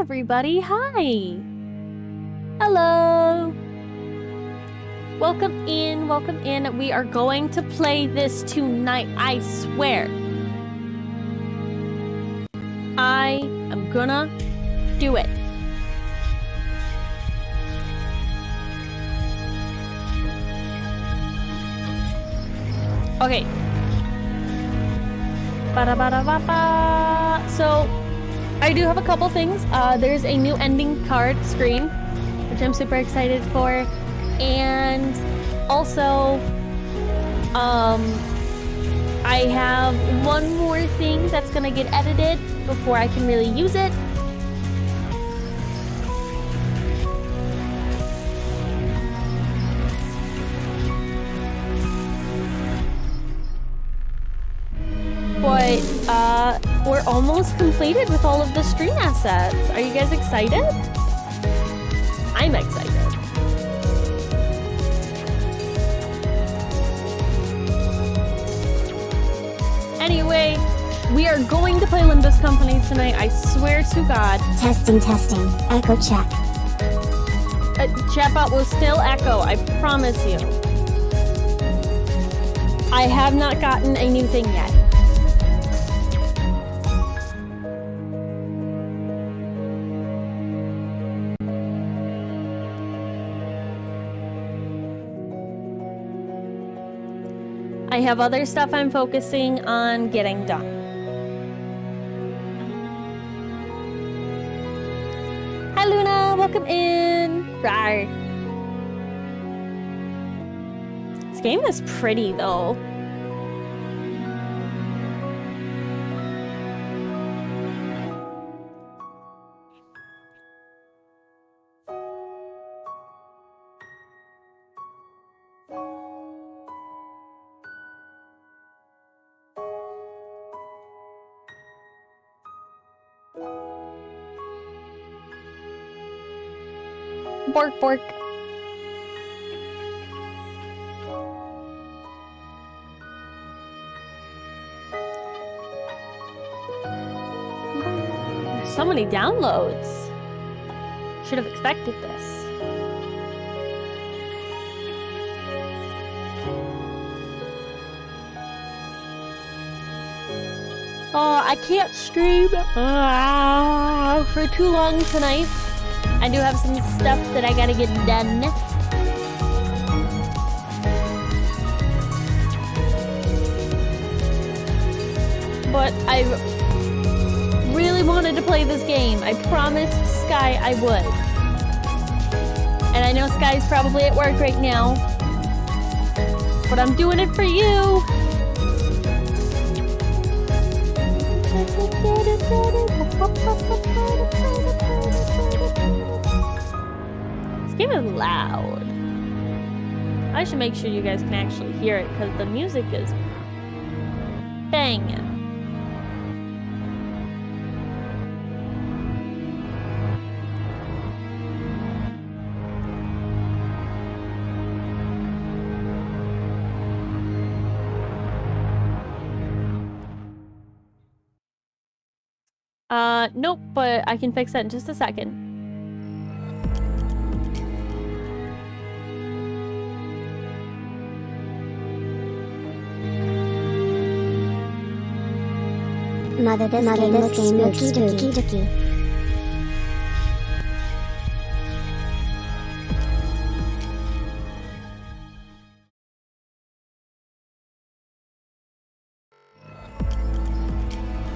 everybody. Hi. Hello. Welcome in. Welcome in. We are going to play this tonight. I swear. I am gonna do it. Okay. Ba-da-ba-da-ba-ba. So, I do have a couple things. There's a new ending card screen, which I'm super excited for. And also, I have one more thing that's gonna get edited before I can really use it. But we're almost completed with all of the stream assets. Are you guys excited? I'm excited. Anyway, we are going to play Limbus Company tonight. I swear to God. Testing. Echo check. Chatbot will still echo, I promise you. I have not gotten a new thing yet. I have other stuff I'm focusing on getting done. Hi Luna, welcome in. Rawr. This game is pretty though. Bork, bork. So many downloads. Should have expected this. Oh, I can't stream for too long tonight. I do have some stuff that I gotta get done. But I really wanted to play this game. I promised Sky I would. And I know Sky's probably at work right now. But I'm doing it for you. This game is loud. I should make sure you guys can actually hear it because the music is banging. Nope, but I can fix that in just a second. Mother, this game looks spooky.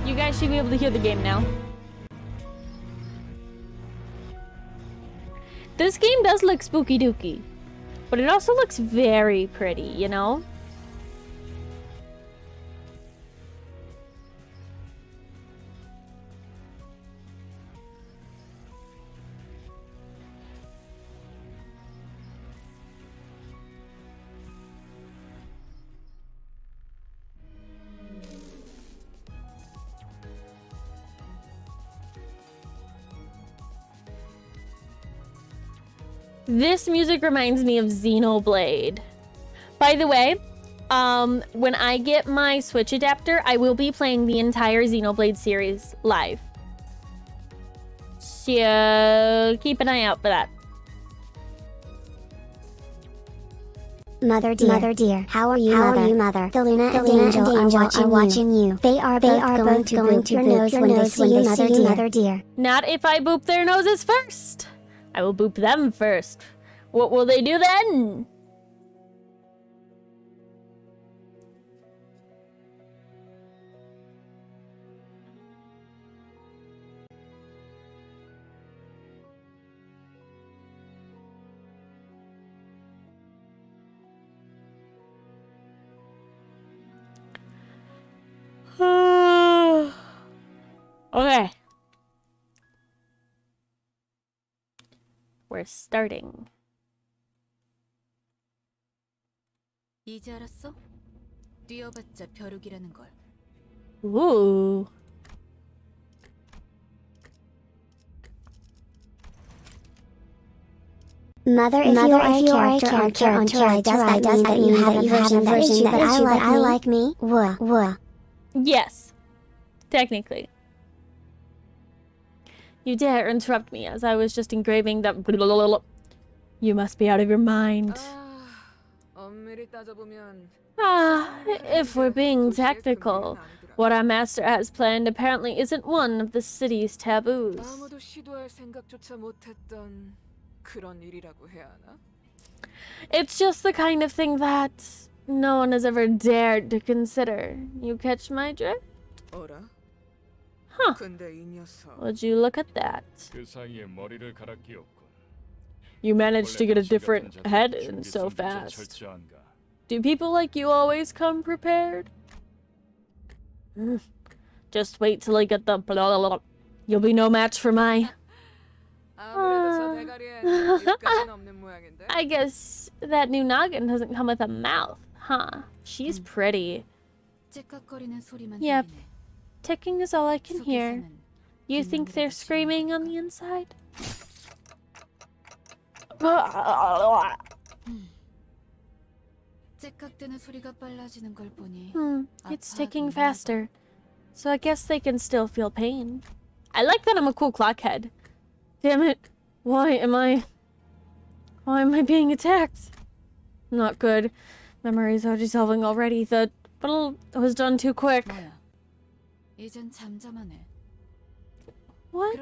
You guys should be able to hear the game now. This game does look spooky dooky, but it also looks very pretty, you know? This music reminds me of Xenoblade. By the way, when I get my Switch adapter, I will be playing the entire Xenoblade series live. So keep an eye out for that. Mother dear, how are you, mother? The Luna and Angel are watching you. They are both going to boop your nose when they see you, mother dear. Not if I boop their noses first. I will boop them first. What will they do then? Okay. We're starting. 이제 알았어? 뛰어봤자 벼룩이라는 걸. Ooh. Mother, if you are a character on Terra, does that mean that you have an version that I like me? Wah. Yes. Technically. You dare interrupt me as I was just engraving that. You must be out of your mind. If we're being technical, what our master has planned apparently isn't one of the city's taboos. It's just the kind of thing that no one has ever dared to consider. You catch my drift? Huh. Would you look at that? You managed to get a different head in so fast. Do people like you always come prepared? Just wait till I get the blah blah blah. You'll be no match for my... I guess that new noggin doesn't come with a mouth, huh? She's pretty. Yep. Ticking is all I can hear. You think they're screaming on the inside? It's ticking faster. So I guess they can still feel pain. I like that I'm a cool clockhead. Damn it. Why am I being attacked? Not good. Memories are dissolving already. The battle was done too quick. What?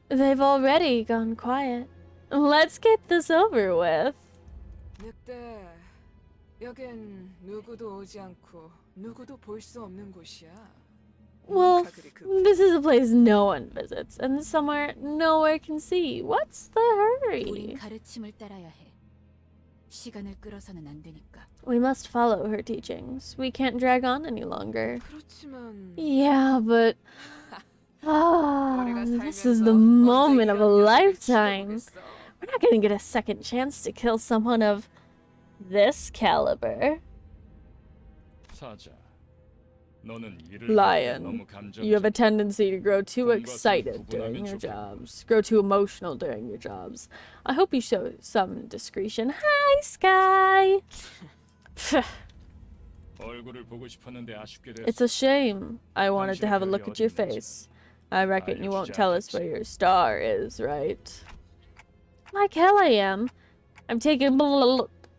They've already gone quiet. Let's get this over with. Well, this is a place no one visits, and somewhere nowhere can see. What's the hurry? We must follow her teachings. We can't drag on any longer. Yeah, but... this is the moment of a lifetime. We're not gonna get a second chance to kill someone of this caliber. Lion, you have a tendency to grow too excited during your jobs, grow too emotional during your jobs. I hope you show some discretion. Hi, Sky! It's a shame. I wanted to have a look at your face. I reckon you won't tell us where your star is, right? Like hell I am. I'm taking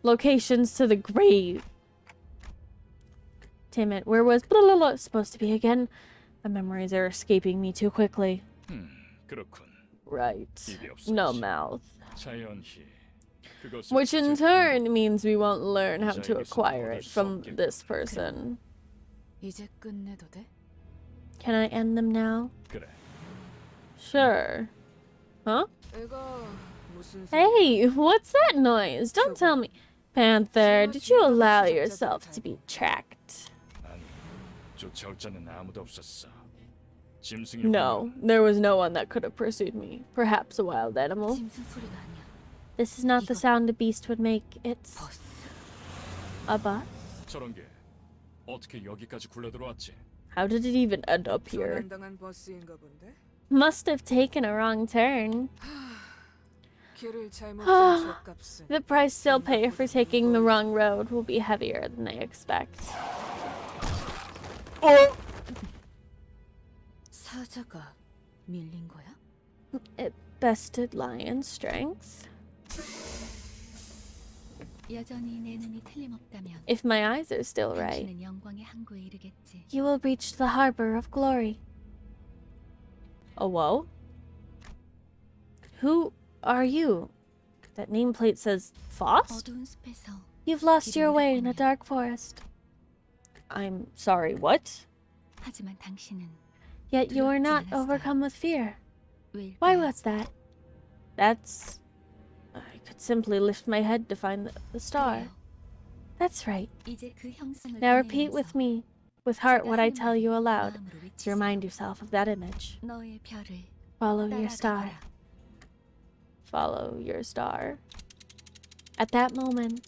locations to the grave. Damn it, where was supposed to be again? The memories are escaping me too quickly. Right. No mouth. Which in turn means we won't learn how to acquire it from this person. Can I end them now? Sure. Huh? Hey, what's that noise? Don't tell me. Panther, did you allow yourself to be tracked? No, there was no one that could have pursued me. Perhaps a wild animal. This is not the sound a beast would make. It's... a bus? How did it even end up here? Must have taken a wrong turn. The price they'll pay for taking the wrong road will be heavier than they expect. Oh! It bested lion's strength. 여전히 내 눈이 틀림없다면 If my eyes are still right, 당신은 영광의 항구에 이르겠지. you will reach the harbor of glory. Oh, whoa. Who are you? That nameplate says Faust? 어두운 숲에서 You've lost your way in a dark forest. I'm sorry, what? 하지만 당신은 Yet you were not overcome with fear. 왜일까요? Why was that? That's... I could simply lift my head to find the star. 그래요. That's right. 이제 그 형상을 Now repeat with 되뇌이면서 me, with heart, what I 제가 tell you 하는 aloud, 마음으로 to 외치세요. remind yourself of that image. 너의 별을 Follow your star. 따라가거라. Follow your star. At that moment,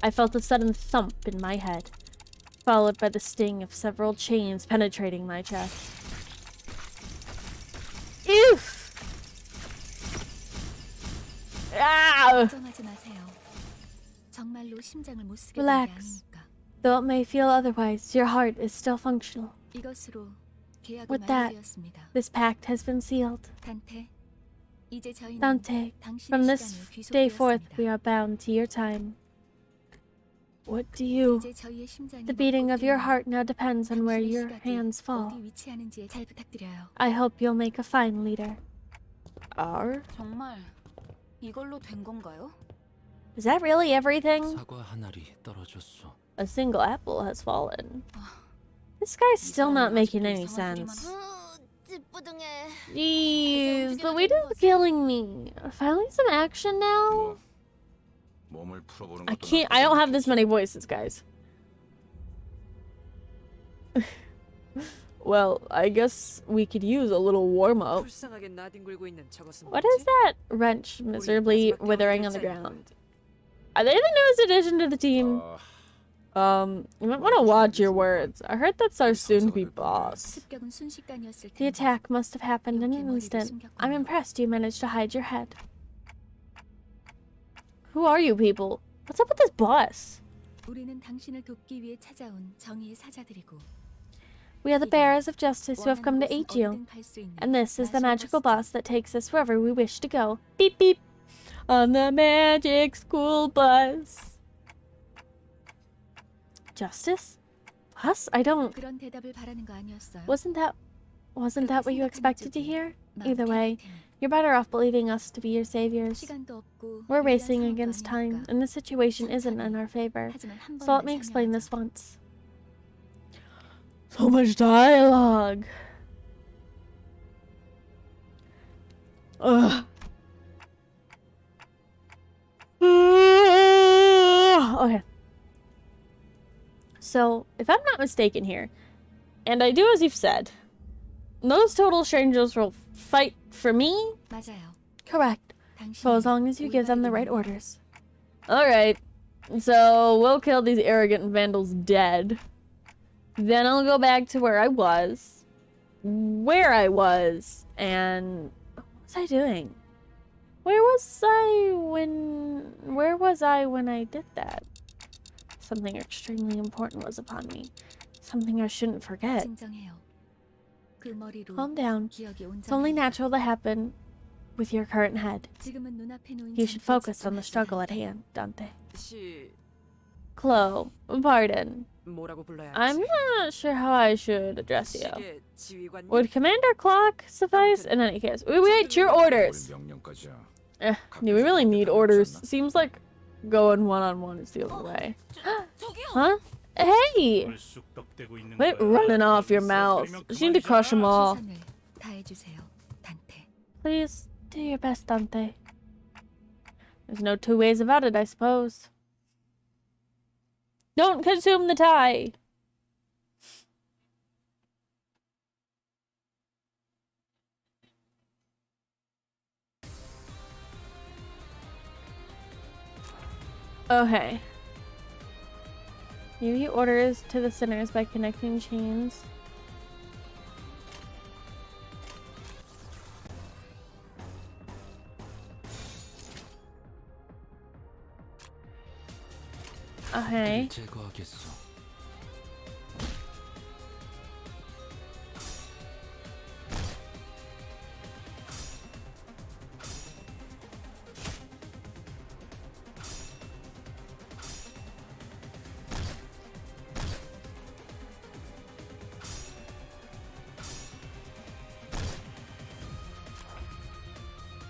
I felt a sudden thump in my head, followed by the sting of several chains penetrating my chest. Oof! Ah! 걱정하지 마세요. 정말로 심장을 못 쓰게 된 게 Relax. 아니니까. Though it may feel otherwise, your heart is still functional. 이것으로 계약을 With that, 만들었습니다. this pact has been sealed. 단테, 이제 저희는 Dante, 당신의 from this 시간에 day forth, 귀속되었습니다. we are bound to your time. What do you... 이제 저희의 심장이 The beating of your 멈고 heart now depends on where 당신의 your 시각이 hands fall. 어디 위치하는지에 잘 부탁드려요. I hope you'll make a fine leader. R? 정말 이걸로 된 건가요? Is that really everything? 사과 한 알이 떨어졌어. A single apple has fallen. This guy's still not making any sense. Jeez, the weight is killing me. Finally some action now? 몸을 풀어보는 I 것도 can't, I don't have this many voices, guys. Well, I guess we could use a little warm-up. What is that wrench miserably withering on the ground? Are they the newest addition to the team? You might want to watch your words. I heard that's our soon-to-be boss. 습격은 순식간이었을 The 텐데 attack must have happened in an instant. I'm impressed you managed to hide your head. Who are you people? What's up with this boss? 우리는 당신을 돕기 위해 찾아온 정의의 사자들이고 We are the bearers of justice who have come to 원하는 aid 곳은 you. 어디든 갈 수 있는 And this is the 마지막 magical 버스다. boss that takes us wherever we wish to go. Beep beep! On the magic school bus. Justice? Us? I don't... 그런 대답을 바라는 거 아니었어요? Wasn't that what you expected to hear? 마음 Either way, 편할 테니. you're better off believing us to be your saviors. 시간도 없고 We're 유리한 racing 상황도 against time, 아니니까. and the situation isn't in our favor. 하지만 한 So let 번만 me explain 설명하자. this once. So much dialogue. Ugh. Okay. So, if I'm not mistaken here, and I do as you've said, those total strangers will fight for me? 맞아요. Correct. So as 당신이 long as you give them the right 올바르게 orders. Alright. So, we'll kill these arrogant vandals dead. Then I'll go back to where I was. Where I was. And... what was I doing? Where was I when I did that? Something extremely important was upon me. Something I shouldn't forget. 진정해요. 그 머리로 Calm down. 기억이 It's only 온전해요. natural to happen with your current head. 지금은 눈앞에 놓인 You should 전투에 focus on the 집중하지 struggle at 않게. hand, Dante. 시 Chloe, pardon. 뭐라고 불러야 I'm 하지? not sure how I should address you. 시계 지휘관님? Would Commander Clock suffice? In any case, we wait your orders. 명령까지야. Do we really need orders? Seems like going one-on-one is the only way. Huh? Hey! Quit running off your mouth. You need to crush them all. 최선을 다해주세요, 단테. Please, do your best, Dante. There's no two ways about it, I suppose. Don't consume the tie! Okay. Give you orders to the sinners by connecting chains. Okay. 제거하겠어.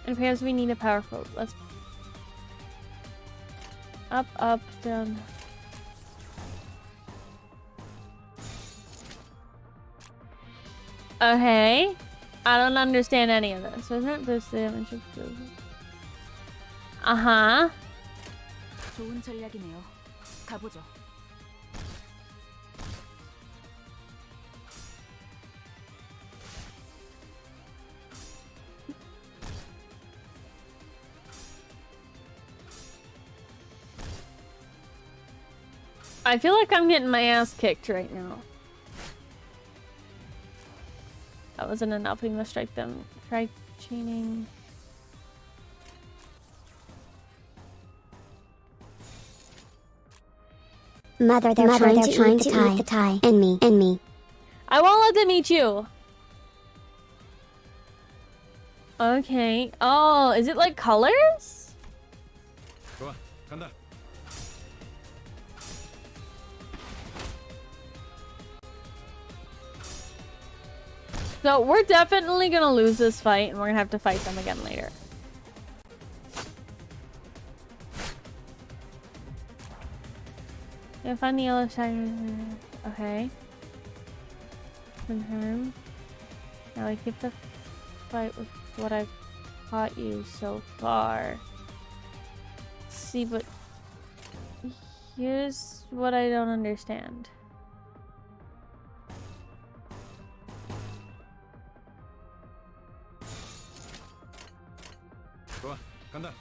It appears we need a powerful. Let's up, up, down. Okay. I don't understand any of this. Isn't it boost damage? Uh-huh. 좋은 전략이네요. 가보죠. I feel like I'm getting my ass kicked right now. That wasn't enough. We must strike them. Try chaining. Mother, they're trying to eat the tie. And me. I won't let them eat you. Okay. Oh, is it like colors? 좋아, 간다. So we're definitely gonna lose this fight, and we're gonna have to fight them again later. Yeah, find the yellow shine. Okay. Confirm. Now I keep the fight with what I've taught you so far. See, but here's what I don't understand. 좋아, 간다.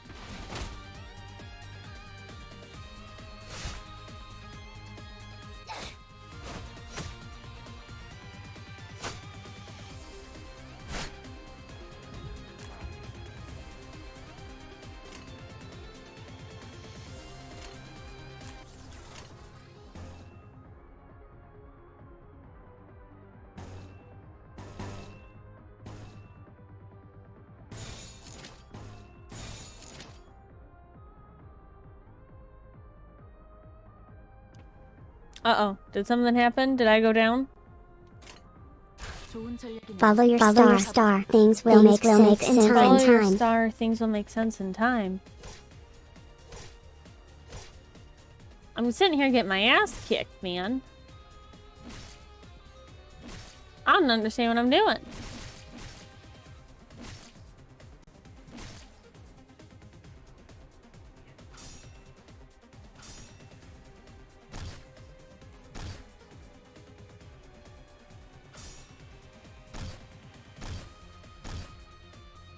Uh-oh. Did something happen? Did I go down? 좋은 전략이네요. Follow your star. Things will make sense in Follow your time. star. Things will make sense in time. I'm sitting here getting my ass kicked, man. I don't understand what I'm doing.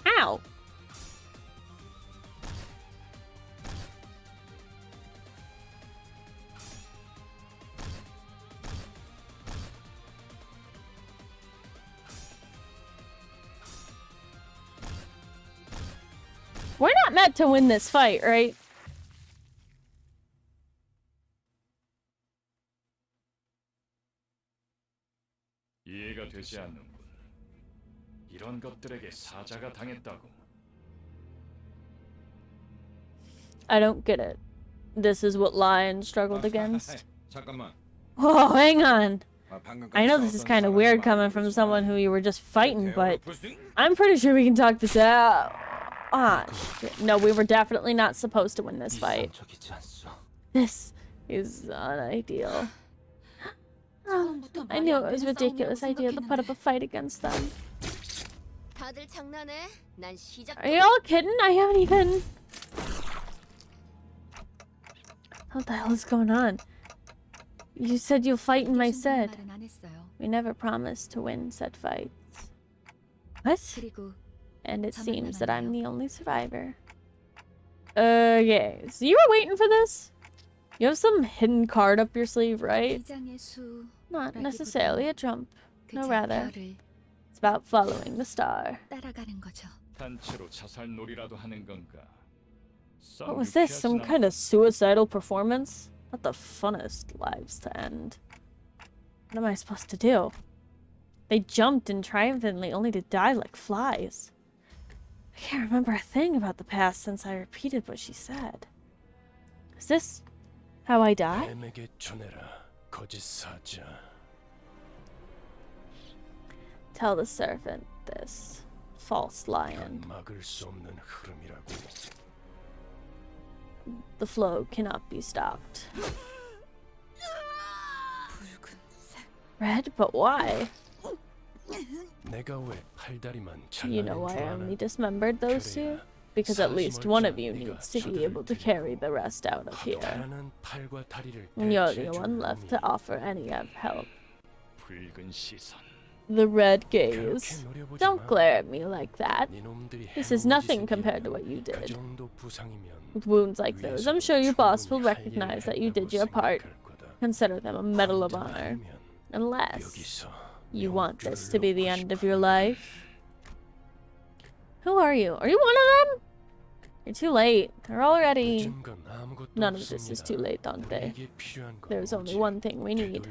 Ow. We're not meant to win this fight, right? 이해가 되지 않는군. 이런 것들에게 사자가 당했다고. I don't get it. This is what Lion struggled against. 잠깐만. Oh, hang on. 방금까지 I know this is 싸웠던 kind of 사람이 weird 말하고 coming from 있지만 someone who you were just fighting, but 대화를 풀 수- I'm pretty sure we can talk this out. Ah, shit. No, we were definitely not supposed to win this fight. 이상적이지 않소. This is not ideal. 처음부터 I 말이 knew 안 it was 되는 ridiculous 싸움이라고 idea to put up a 생각했는데. fight against them. 다들 장난해? 난 시작. Are you all kidding? I haven't even... What the hell is going on? You said you'll fight in my 충분한 stead. 말은 안 했어요. We never promised to win said fights. What? 그리고 And it 저만 seems that I'm 남았네요. the only survivor. Okay, so you were waiting for this? You have some hidden card up your sleeve, right? 비장의 수 Not necessarily a trump. No, 그저 rather. 별을 It's about following the star. 따라가는 거죠. 단체로 자살놀이라도 하는 건가? What was this? Some kind of suicidal performance? Not the funnest lives to end. What am I supposed to do? They jumped in triumphantly only to die like flies. I can't remember a thing about the past since I repeated what she said. Is this how I die? 뱀에게 전해라, 거짓 사자. Tell the servant this. false lion. 넌 막을 수 없는 흐름이라고. The flow cannot be stopped. Red? But why? 내가 왜 팔다리만 You know 잘라낸 why 줄 I 아나? only dismembered those two? Because at least one of you needs to be able to carry the rest out of here. 하나는 팔과 다리를 And you're 대체해줄 the one left to 놈이 offer any help. 붉은 시선. The red 그렇게 gaze. 노려보지 Don't 마. glare at me like that. 네 놈들이 This is 해놓은 nothing compared to 짓에 what you 그 did. 정도 부상이면 With wounds like those, I'm sure your boss will recognize that you did your part. Consider them a medal of honor. Unless you want this to be the end of your life. Who are you? Are you one of them? You're too late. They're already... None of this is too late, Dante. There's only one thing we need.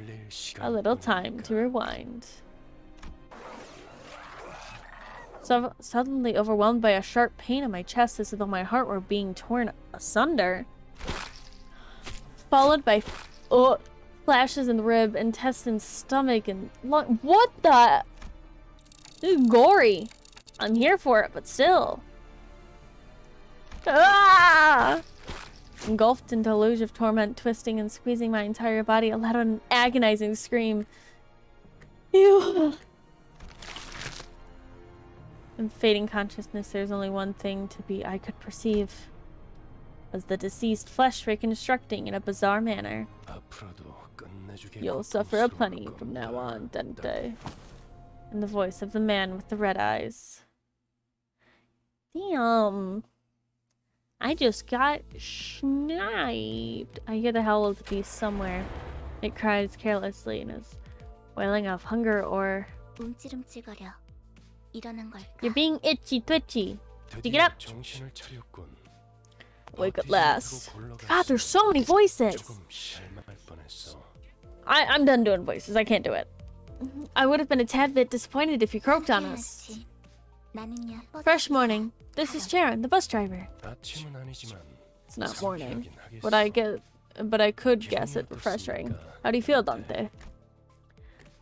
A little time to rewind. So suddenly overwhelmed by a sharp pain in my chest as though my heart were being torn asunder. Followed by flashes in the rib, intestines, stomach, and lung. What the? This is gory. I'm here for it, but still. Ah! Engulfed into a luge of torment, twisting and squeezing my entire body, I let out an agonizing scream. Ew. In fading consciousness, there's only one thing I could perceive. Was the deceased flesh reconstructing in a bizarre manner. You'll suffer aplenty from now on, Dante. And the voice of the man with the red eyes. Damn. I just got sniped. I hear the howl of the beast somewhere. It cries carelessly and is wailing of hunger or... 움찔움찔거려. 일어난 걸까? You're being itchy twitchy. Dig it up. Wake up last. God, there's so many voices. I'm done doing voices. I can't do it. I would have been a tad bit disappointed if you croaked on us. 나는야. Fresh morning. This is Sharon, the bus driver. It's not morning, but I could guess it refreshing. How do you feel, Dante?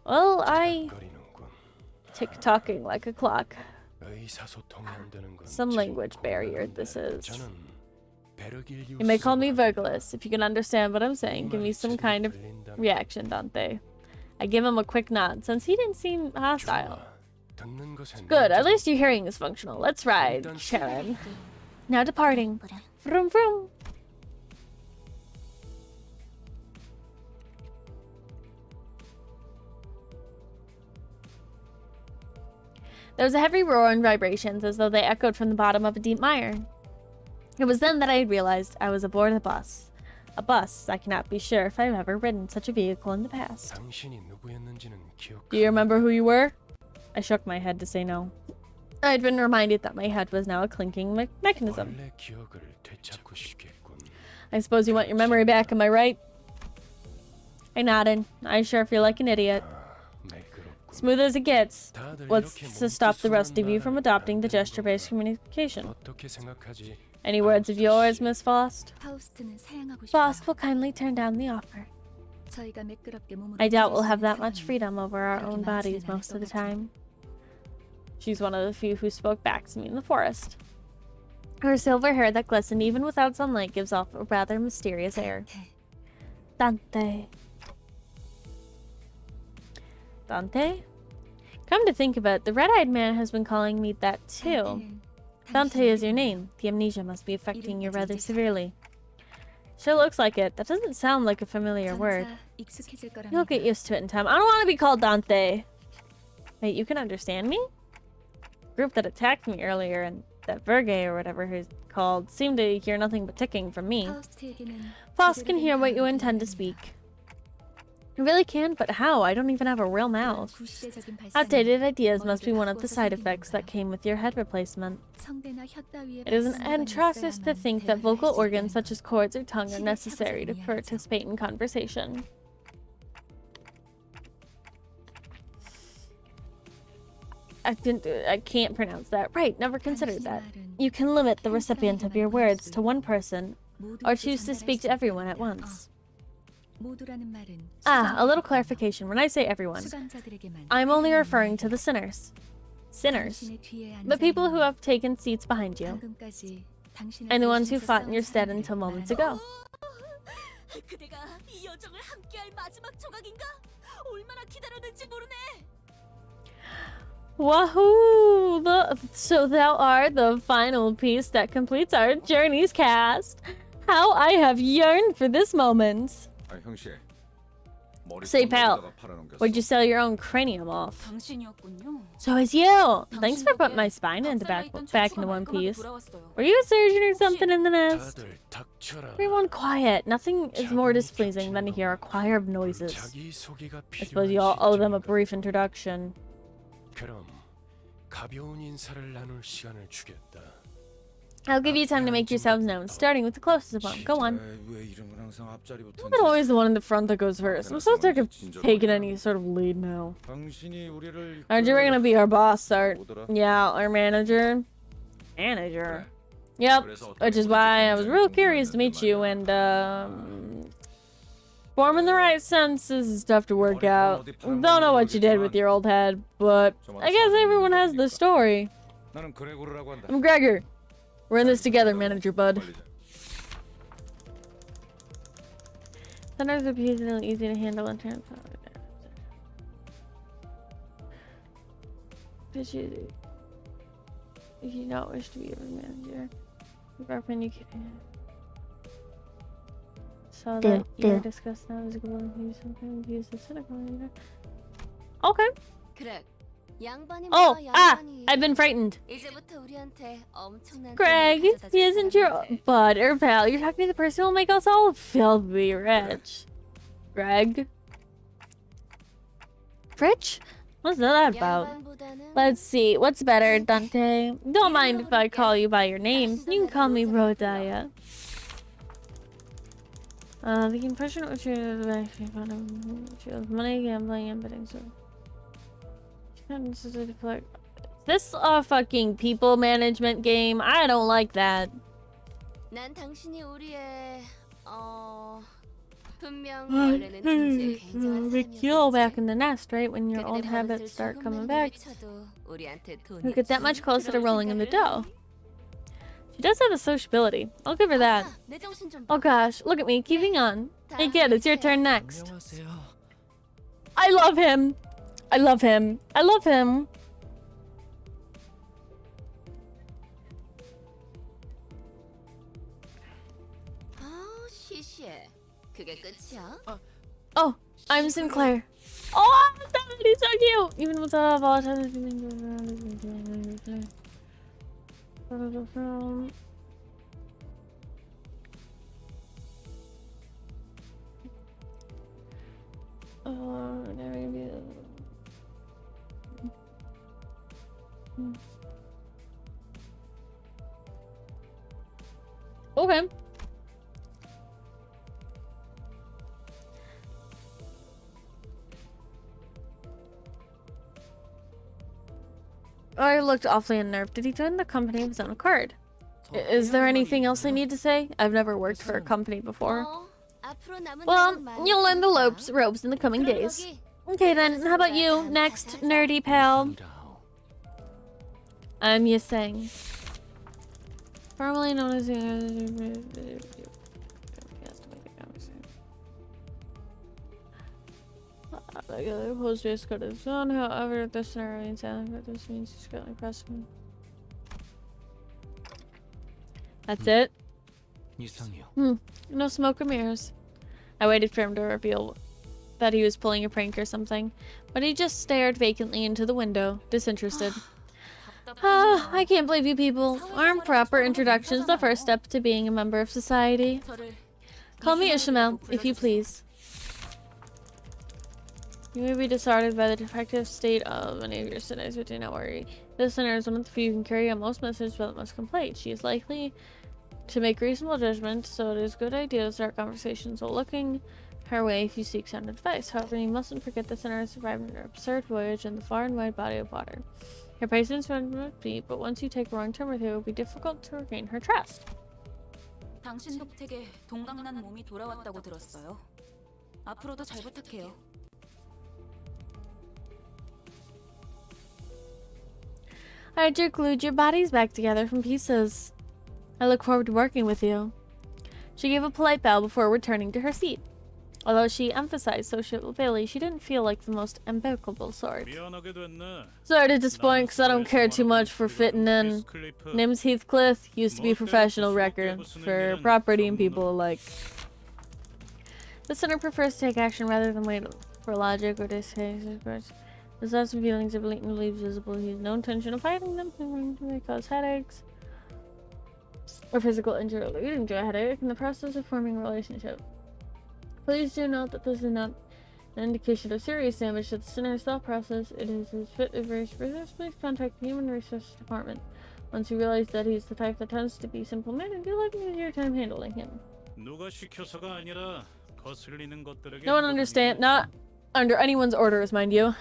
Well, I tick-tocking like a clock. Some language barrier this is. You may call me Virgilus. If you can understand what I'm saying, give me some kind of reaction, Dante. I give him a quick nod, since he didn't seem hostile. Good, at least your hearing is functional. Let's ride, Sharon. Now departing. Vroom vroom. There was a heavy roar and vibrations as though they echoed from the bottom of a deep mire. It was then that I realized I was aboard a bus. A bus. I cannot be sure if I've ever ridden such a vehicle in the past. Do you remember who you were? I shook my head to say no. I had been reminded that my head was now a clinking mechanism. I suppose you want your memory back, am I right? I nodded. I sure feel like an idiot. Smooth as it gets. What's to stop the rest of you from adopting the gesture-based communication? Any words of yours, Miss Faust? 파우스트는 사양하고 싶어요. Faust will kindly turn down the offer. 저희가 매끄럽게 몸으로 I doubt we'll 움직일 have 수 that 있는 much 사람은 freedom over our 그렇게 own bodies 많지는 most of 않을 the 것 같아요. time. She's one of the few who spoke back to me in the forest. Her silver hair that glistened even without sunlight gives off a rather mysterious air. Dante. Dante? Come to think of it, the red-eyed man has been calling me that too. Dante is your name. The amnesia must be affecting you rather severely. Sure looks like it. That doesn't sound like a familiar word. 익숙해질 거랍니다. You'll get used to it in time. I don't want to be called Dante. Wait, you can understand me? The group that attacked me earlier and that Verge or whatever he's called seemed to hear nothing but ticking from me. 파우스트에게는 Faust can 제대로 hear 된 what you 단어를 intend to 들어야 speak. 합니다. You really can, but how? I don't even have a real mouth. 구시대적인 발상은 Outdated ideas must be 머리를 one of the 바꿔서 side 생기는 effects that 거예요. came with your head replacement. 성대나 혀 따위의 It is an 발성어가 atrocious to 있어야만 think that 대화를 vocal 할수 organs 있다는 such 것. as chords or tongue are 시대착오적인 necessary to 이야기죠. participate in conversation. I can't pronounce that. Right, never considered that. You can limit the recipient of your words to one person, or choose to speak to everyone at once. 모두라는 말은 Ah, a little clarification. When I say everyone, 수감자들에게만 I'm only referring to the sinners. Sinners. 당신의 뒤에 앉아 The people who 있는 have taken seats behind you. 방금까지 당신을 And the ones who 대신해서 fought in your 싸운 stead 사람들을 until moments 말하는 ago. 그대가 이 여정을 함께할 마지막 조각인가? 얼마나 기다렸는지 모르네. Wahoo! So thou art the final piece that completes our journey's cast. How I have yearned for this moment. 아 형씨. 머리 Say, pal, 어디다가 팔아넘겼어? would you sell your own cranium off? 당신이었군요. So is you. Thanks for putting my spine back into one piece. Were you a surgeon or something in the nest? 다들 닥쳐라. Everyone quiet. Nothing is more displeasing than to hear a choir of noises. 자기소개가 I suppose you all 필요한 owe them a 시점인가? brief introduction. 그럼 가벼운 인사를 나눌 시간을 주겠다. I'll give you time to make yourselves known, starting with the closest one. Go on. 왜 이런 건 항상 앞자리부터 I'm always the one in the front that goes first. I'm so sick of taking any sort of lead now. 당신이 우리를 Aren't you gonna be our boss, Art? 뭐더라? Yeah, our manager. Manager. Yep. Which is why I was real curious to meet you and forming the right senses is tough to work out. Don't know what you did with your old head, but I guess everyone has their story. 나는 그레고르라고 한다. I'm Gregor. We're in this together, manager bud. Centers are easy to handle in terms of if you don't wish to be a manager, recommend you can. So that you discuss now is going to use something to use the cynical leader. Okay. 그래. 양반이 Oh, 뭐야, ah! 양반이. I've been frightened. 이제부터 우리한테 엄청난 Greg, 돈을 가져다 he 줄 isn't your 사람한테. bud or pal. You're talking to the person who will make us all filthy rich. Greg? Rich? What's that about? 양반보다는 Let's see. What's better, Dante? Don't mind if I call you by your name. You can call me Rodaya. The impression which is actually fun of money, gambling, and betting. So, this a fucking people management game? I don't like that. 난 당신이 우리의 분명 원래는 딘지의 굉장한 Rick, you'll back 사람이었겠지. in the nest, right? When your 그들의 old habits 버릇을 start 조금만 coming back. 내비쳐도 우리한테 돈이 You'll get that much closer to 들어올 rolling in the 생각을 dough. She does have a sociability. I'll give her that. 아, 내 정신 좀 Oh 봐. gosh, look at me, keeping on. Hey kid, it's your turn next. 안녕하세요. I love him. I love him. I love him. 시시해. 그게 끝이야? Oh, I'm Sinclair. Oh, he's so cute. Even without all okay. I looked awfully unnerved. Did he join the company of his own accord? Is there anything else I need to say? I've never worked for a company before. 앞으로 남은 Well, 날은 많이 you'll learn the 있으니까. ropes in the coming 그럼 days. 여기 Okay then, how about you? Next, nerdy pal. I'm Yaseng. Formerly known as the post race code of zone, however, this scenario means that this means he's currently pressing. That's it? 이상해요. No smoke or mirrors. I waited for him to reveal that he was pulling a prank or something, but he just stared vacantly into the window, disinterested. Ah, I can't believe you people. Aren't proper introductions the first step to being a member of society? 저를 Call me Ishmael, if you please. You may be disheartened by the defective state of many of your sinners, but do not worry. This sinner is one of the few who can carry out most messages without most complaint. She is likely to make reasonable judgment, so it is a good idea to start conversations while looking her way if you seek sound advice. However, you mustn't forget the sinner has survived an absurd voyage in the far and wide body of water. Her patience might be, but once you take a wrong turn with her, it will be difficult to regain her trust. 당신 덕택에 동강난 몸이 돌아왔다고 들었어요. 앞으로도 잘 부탁해요. I had you glued your bodies back together from pieces. I look forward to working with you. She gave a polite bow before returning to her seat. Although she emphasized sociability, she didn't feel like the most amicable sort. Sorry to disappoint, because I don't care too much for fitting in. Name's Heathcliff, used to be a professional wrecker for property and people alike. The sinner prefers to take action rather than wait for logic or discussion. His thoughts and feelings are blatantly visible. He has no intention of hiding them. They may cause headaches or physical injury. Lead into a headache in the process of forming a relationship. Please do note that this is not an indication of serious damage to the sinner's thought process. It is his fit of various business. Please contact the Human Resources Department once you realize that he's the type that tends to be simple-minded. You'll have an easier time handling him. No one understand. Not under anyone's orders, mind you.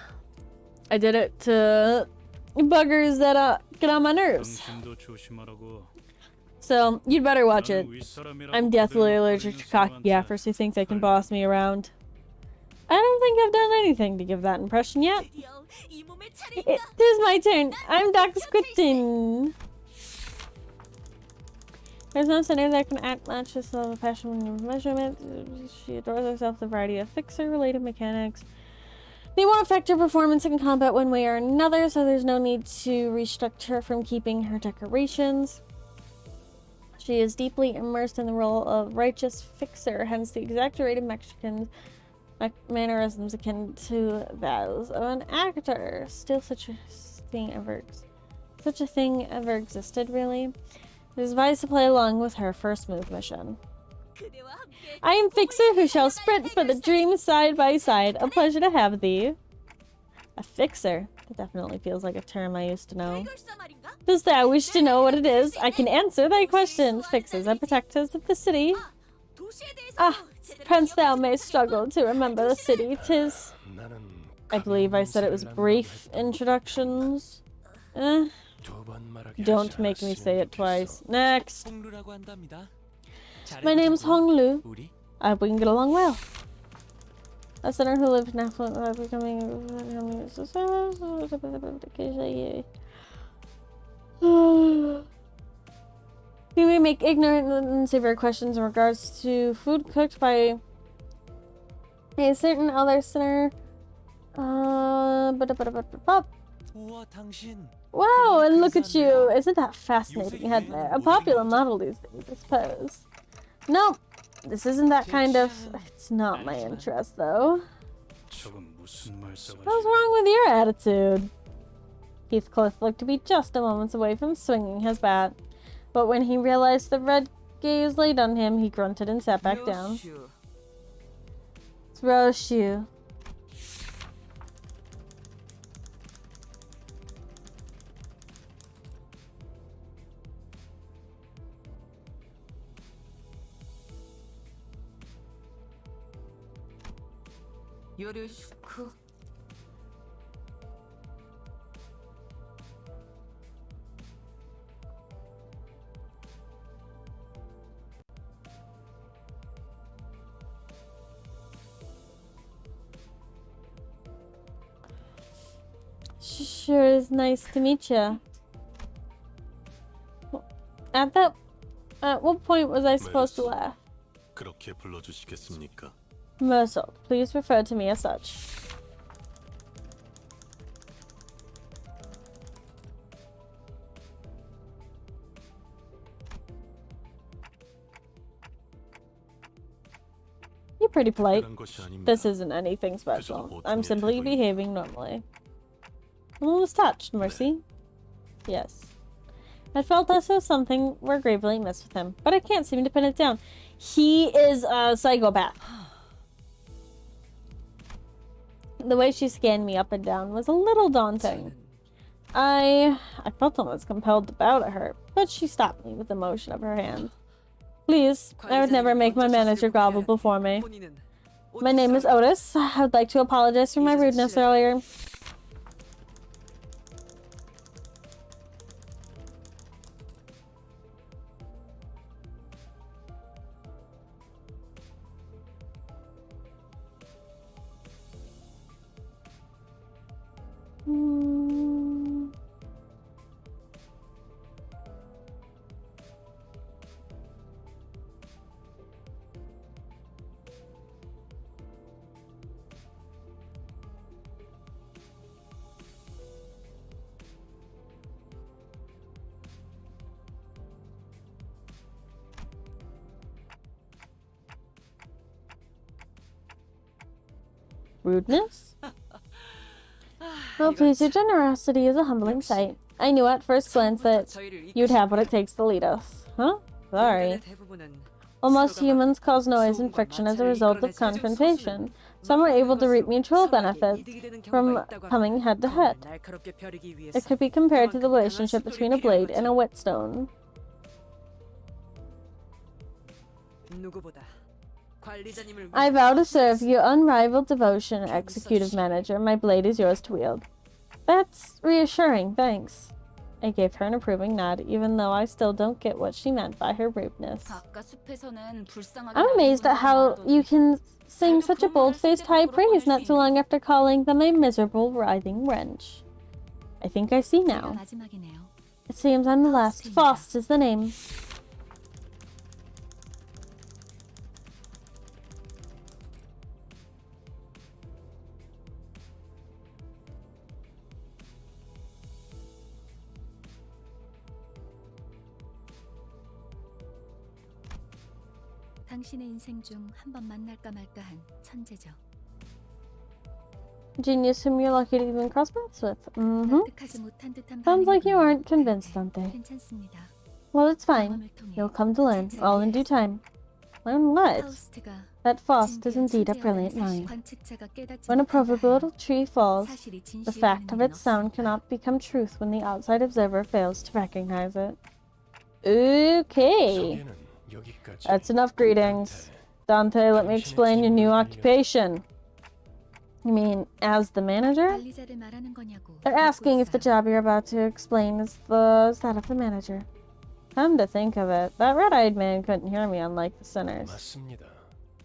I did it to buggers that get on my nerves. So you'd better watch it. I'm deathly allergic to cocky gaffers who think they can boss me around. I don't think I've done anything to give that impression yet. It is my turn. I'm Dr. Squitton. There's no sinner that can act match this level of passion when you measurement. She adores herself with a variety of fixer-related mechanics. They won't affect her performance in combat one way or another, so there's no need to restrict her from keeping her decorations. She is deeply immersed in the role of righteous fixer, hence the exaggerated Mexican mannerisms akin to those of an actor. Still, such a thing ever existed, really? It is advised to play along with her first move mission. I am Fixer, who shall sprint for the dream side by side. A pleasure to have thee. A fixer? That definitely feels like a term I used to know. Dost thou wish to know what it is? I can answer thy question. Fixers are protectors of the city. Ah, Prince, thou mayst struggle to remember the city. 'Tis... I believe I said it was brief introductions. Don't make me say it twice. Next. My name's Honglu. I hope we can get along well. A sinner who lived in affluent without becoming... You may make ignorant and severe questions in regards to food cooked by a certain other sinner. Wow, and look at you. Isn't that fascinating, head there? A popular model these days, I suppose. Nope. This isn't that kind of... It's not my interest, though. What's wrong with your attitude? Heathcliff looked to be just a moment away from swinging his bat. But when he realized the red gaze laid on him, he grunted and sat back down. It's Roshu. Sure is nice to meet you. At what point was I supposed to laugh? Mersault, please refer to me as such. You're pretty polite. This isn't anything special. I'm simply behaving normally. I was touched, Mercy. Yes. I felt as though something were gravely amiss with him, but I can't seem to pin it down. He is a psychopath. The way she scanned me up and down was a little daunting. I felt almost compelled to bow to her, but she stopped me with the motion of her hand. Please, I would never make my manager grovel before me. My name is Otis. I would like to apologize for my rudeness earlier. rudeness? Oh, please, your generosity is a humbling sight. I knew at first glance that you'd have what it takes to lead us. Huh? Sorry. While most humans cause noise and friction as a result of confrontation, some are able to reap mutual benefits from coming head to head. It could be compared to the relationship between a blade and a whetstone. I vow to serve your unrivaled devotion, executive manager. My blade is yours to wield. That's reassuring, thanks. I gave her an approving nod, even though I still don't get what she meant by her rudeness. I'm amazed at how you can sing such a bold-faced high praise not too long after calling them a miserable writhing wrench. I think I see now. It seems I'm the last. Faust is the name. 당신의 인생 중 한 번 만날까 말까한 천재죠. Genius whom you're lucky to even cross paths with. 납득하지 못한 듯한 Sounds like you 반응이 aren't convinced, don't they? 괜찮습니다. Well, it's fine. 경험을 통해 You'll come to learn, all in due time. Learn what? 파우스트가 That Faust is 진리의 indeed a 존재라는 brilliant 사실 mind. 관측자가 깨닫지 When a 못한다 proverbial tree falls, 사실이 the 진실이 fact of 되는 its 일은 sound 없습니다. cannot become truth when the outside observer fails to recognize it. Okay. 소개는 여기까지. That's enough greetings. Dante, let me explain your new occupation. You mean, as the manager? 관리자를 말하는 거냐고 They're 묻고 asking if the 있어요. job you're about to explain is that of the manager. Come to think of it, that red-eyed man couldn't hear me, unlike the sinners. 맞습니다.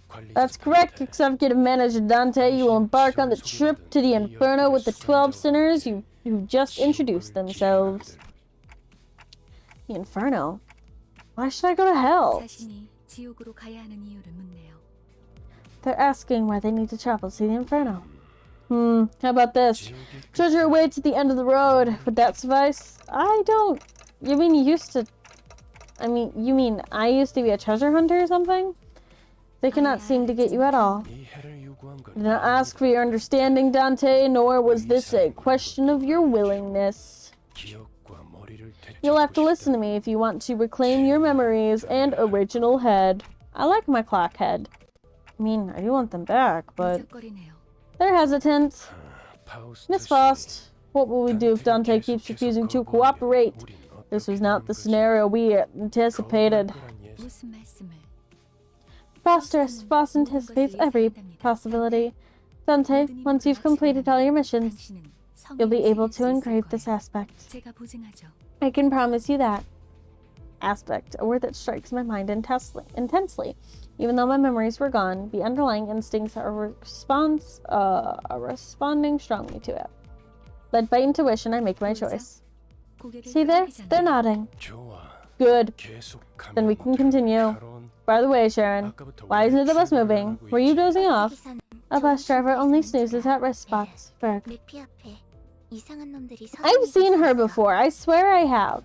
관리자 That's correct, Dante. Executive Manager Dante. You will embark on the trip to the Inferno with the 12 sinners who just introduced themselves. The Inferno? Why should I go to hell? 자신이 지옥으로 가야 하는 이유를 묻네요. They're asking why they need to travel to the Inferno. How about this? Treasure awaits at the end of the road. Would that suffice? You mean I used to be a treasure hunter or something? They cannot seem to get you at all. 이 해를 요구한 건 I did not ask for your understanding, Dante, nor was this a question of your willingness. 기억과 머리를 You'll have to 되찾고 listen to me if you want to reclaim your memories and original head. I like my clock head. I mean, I do want them back, but 무적거리네요. they're hesitant. 싶다. 파우스트 Miss 씨, Faust, what will we do if Dante 단테를 keeps 계속해서 refusing to 거부하면 cooperate? 우린 This was 어떻게 not 되는 the 거지? scenario we anticipated. 거부할 거란 예상. 무슨 말씀을? Faust anticipates every possibility. Dante, once you've completed all your missions, 당신은 you'll be 성인이 able 될 to 수 있을 engrave this 거예요. aspect. 제가 보증하죠. I can promise you that. Aspect, a word that strikes my mind intensely. Even though my memories were gone, the underlying instincts are responding strongly to it. Led by intuition, I make my choice. 고개를 See there? 끄덕이잖아요. They're nodding. 좋아. Good. 계속 Then we can continue. 가론, By the way, Sharon, 아까부터 why isn't the bus 출발을 moving? 하고 Were you 있지? dozing off? 기사는 A bus driver only snoozes at rest spots. Ferg. 내 피 앞에 이상한 놈들이 I've seen her 있었어. before. I swear I have.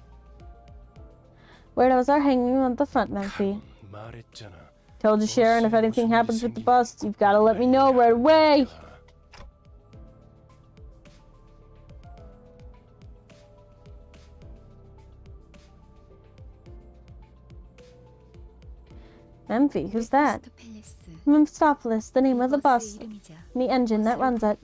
Weirdos are hanging on the front, Memphi. 말했잖아. Told you, Sharon, if anything happens with the bus, you've got to let me know right away. Memphi, who's that? Mephistopheles, the name of the bus, 이름이자. and the engine that runs it.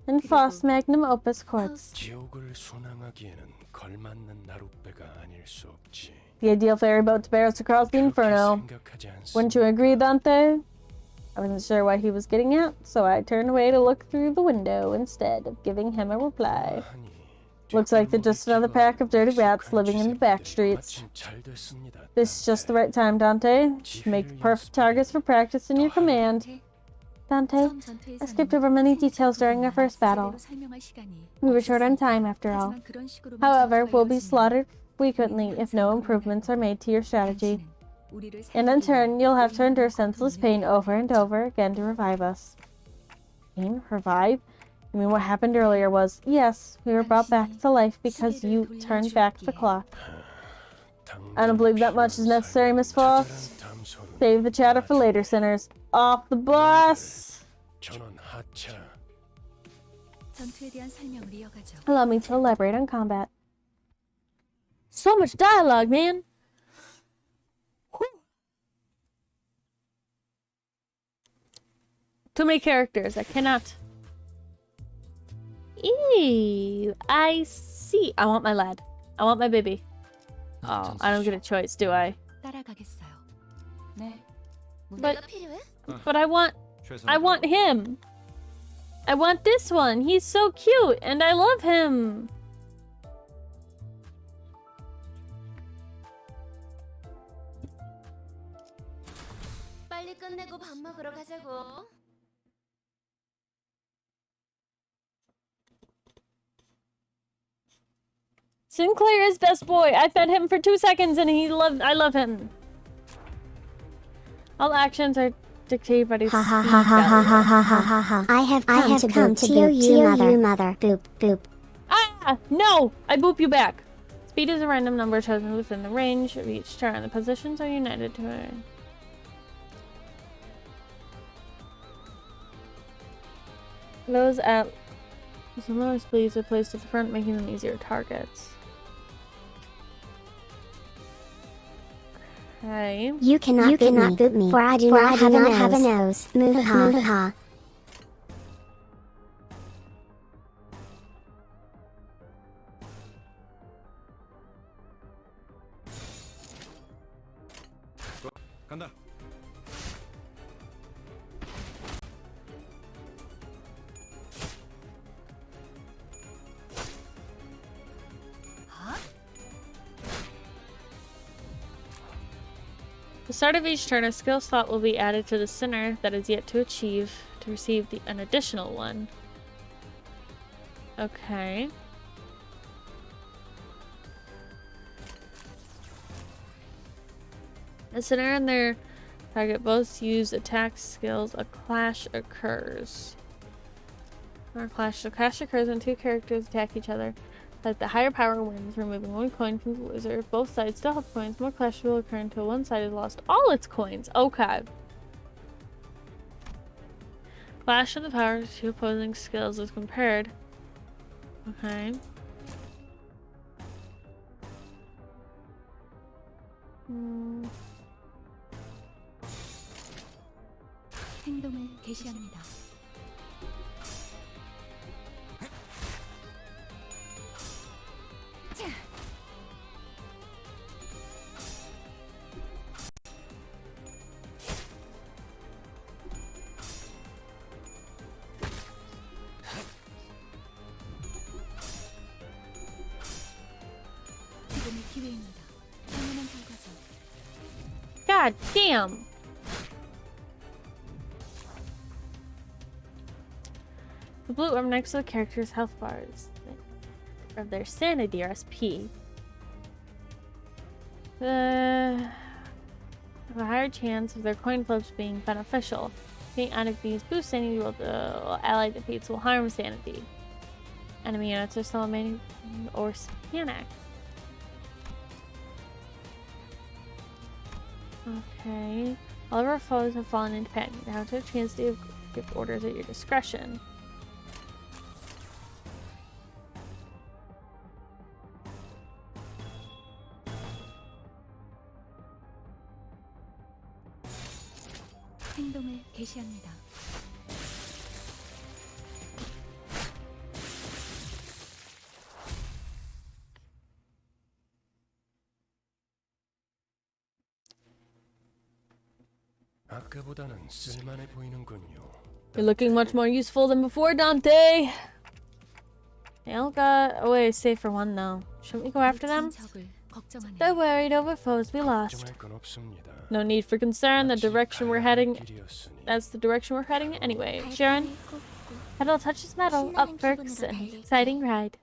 And Faust magnum opus quartz. 지옥을 순항하기에는 걸맞는 나룻배가 아닐 수 없지. The ideal ferry boat to bear us across the 그렇게 inferno. 생각하지 않습니까? Wouldn't you agree, Dante? I wasn't sure what he was getting at, so I turned away to look through the window instead of giving him a reply. 아니, Looks like they're just another pack of dirty rats 익숙한 living in the back 지새끼들이 streets. 마침 잘 됐습니다, This is just the 단테. right time, Dante. To make the perfect targets for practice in your command. Dante, 처음 전투에서는 I skipped over many details during our first battle. 제대로 설명할 시간이 We were short on 없었습니다. time, after all. 하지만 그런 식으로만 However, 전투가 we'll be 이어지면 slaughtered frequently if no improvements are made to your strategy. 당신은 우리를 And in 살리기 turn, 위해 you'll have to 우리의 endure 고통을 senseless pain over and over again to revive us. Pain? Revive? I mean, what happened earlier was, yes, we were brought back to life because you turned back the clock. I don't believe that much is necessary, Miss Faust. Save the chatter for later, sinners. Off the bus! 전원 하차. 전투에 대한 설명을 이어가죠. Allow me to elaborate on combat. So much dialogue, man! Whew. Too many characters. I cannot. Ew, I see. I want my lad. I want my baby. Oh, I don't get a choice, do I? 따라가겠어요. 네. But, 내가 필요해? but I want 최선을 him. I want this one. He's so cute, and I love him. 빨리 끝내고 밥 먹으러 가자고. Sinclair is best boy. I fed him for 2 seconds, and I love him. All actions are dictated by his Ha ha speed ha ha ha value. ha ha ha ha. I have come to boop you, mother. Boop boop. Ah! No! I boop you back. Speed is a random number chosen within the range of each turn. The positions are united to it. Those at the lowest speeds are placed at the front, making them easier targets. Okay. You cannot boop me, for I do not have a nose. Moo-ha. 간다. At the start of each turn, a skill slot will be added to the center that is yet to achieve to receive an additional one. Okay. The center and their target both use attack skills. A clash occurs. A clash occurs when two characters attack each other. Like the higher power wins, removing 1 coin from the loser. Both sides still have coins. More clashes will occur until one side has lost all its coins. Okay. Clash of the powers of two opposing skills is compared. Okay. 행동을 개시합니다. 지금이 기회입니다. 당연한 결과죠. God damn. The blue arm next to the character's health bars of their sanity or SP. The have a higher chance of their coin flips being beneficial. Being out of these boost sanity while the allied defeats will harm sanity. Enemy units are still or panic. Okay. All of our foes have fallen into panic. You have a chance to give orders at your discretion. 행동을 개시합니다. 아까보다는 쓸만해 보이는군요. You're looking much more useful than before, Dante. They all got away safe for one though. Shouldn't we go after them? 적을 걱정하네요. They're worried over foes we lost. 걱정할 건 없습니다. No need for concern. The 마치 direction we're 가야 할 heading. 길이었으니. That's the direction we're heading anyway. Sharon, pedal touches metal. Up perks an exciting ride.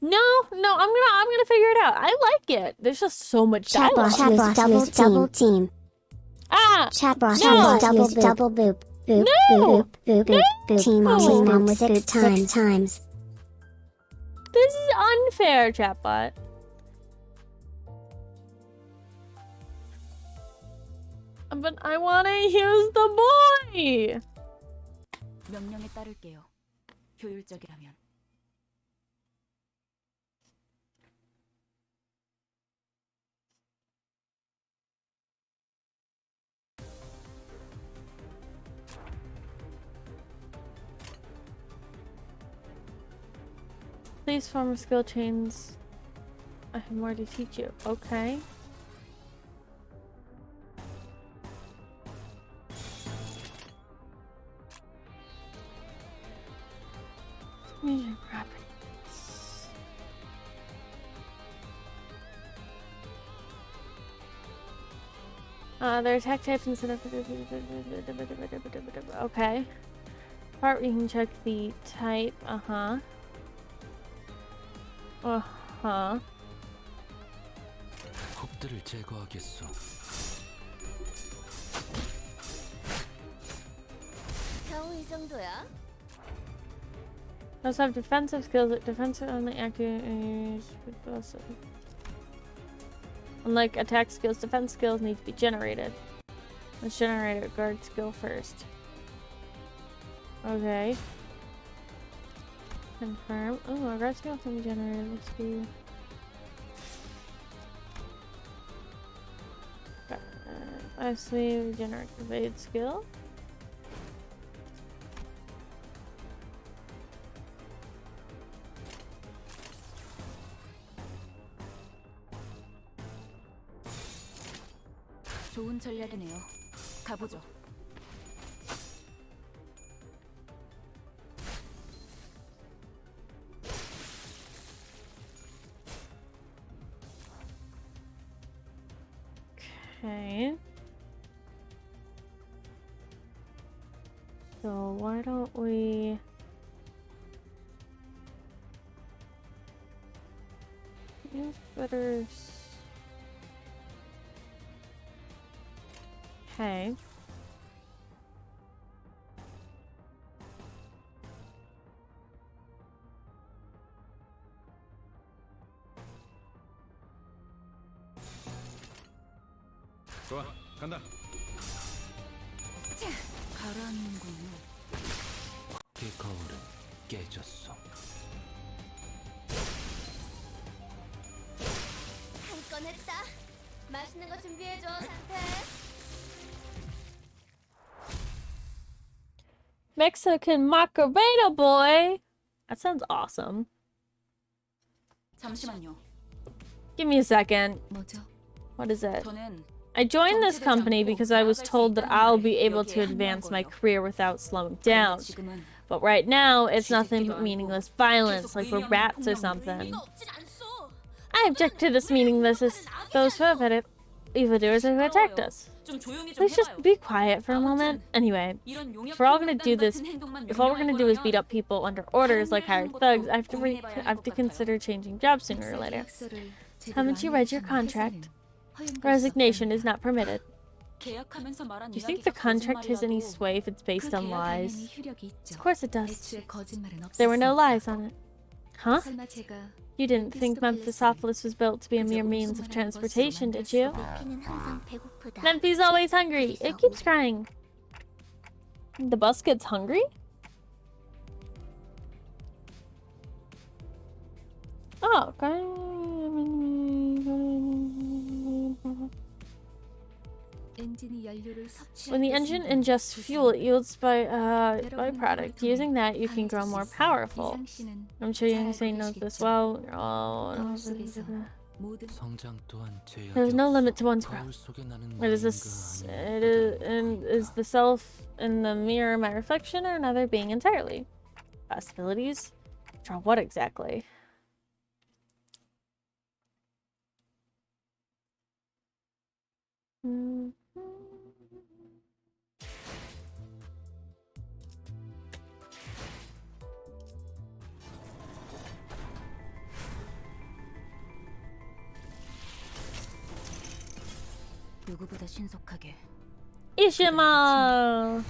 No, I'm gonna figure it out. I like it. There's just so much dialogue. Chatboss double team. Ah! Chatboss No! double boop. Boop No! boop boop boop boop. Team on with 6 times. This is unfair, chatbot. But I want to use the boy. 명령에 따를게요. 효율적이라면. Please form skill chains. I have more to teach you. Okay. Music properties. Their attack types instead of. Okay. Part where you can check the type. 홉들을 제거하겠소. 겨우 이 정도야? Those have defensive skills that defensive only active. Unlike attack skills, defense skills need to be generated. Let's generate a guard skill first. Okay. Confirm. Oh, our guard skill can be generated. Let's see. Lastly, we generate evade skill. 좋은 전략이네요. 가보죠. Okay. So why don't we use better? Okay. 좋아, 간다. 가라앉는군요. 그 거울은 깨졌어. 한 건 했다. 맛있는 거 준비해줘, 상태. Mexican Macarena boy! That sounds awesome. 잠시만요. Give me a second. 뭐죠? What is it? 저는 I joined this company because I was told that I'll be able to advance my career without slowing down. 지금은 But right now, it's nothing but meaningless violence, like we're rats or something. 의미가 없진 않소. I object to this meaningless as those who have it, evildoers who attacked us. 좀 조용히 좀 Please just 해봐요. be quiet for a moment. Anyway, 이런 용역 if we're all gonna 폭력단 do this, 같은 행동만 if all we're gonna do is 명령할 beat up people under orders like hired thugs, I have to 고민해봐야 consider changing jobs sooner or later. 계약서를 제대로 Haven't you 안 read your 읽으신 contract? 회사는 허용될 수 Resignation 없답니다. is not permitted. 계약하면서 말한 Do you think the 이야기가 contract has any 거짓말이라도 sway if it's based 그 on 계약 lies? 안에는 효력이 있죠. Of course it does. 애초에 거짓말은 There were no 없었으니까. lies on it. Huh? 설마 제가 You didn't think Memphisopolis was built to be a mere means of transportation, did you? 피는 항상 배고프다. Memphi's always hungry. It keeps crying. The bus gets hungry? Oh, okay. 엔진이 연료를 섭취할 When the 때 engine 생기는 ingests 부상. fuel, it yields 여러분은 byproduct. 그걸 Using that, you 통해 can grow 강해질 more 수 있어요. powerful. 이상 씨는 I'm sure you 잘 can say 알고 knows this 계시겠죠? well. Oh, 거울 속에서 모든 성장 또한 제약이 there's no 없어. limit to one's growth. 거울 속에 나는 It is 나인가 this. 아닌가 It is, and is the self in the mirror my reflection or another being entirely? Possibilities? Draw what exactly? 누구보다 신속하게 Ishima!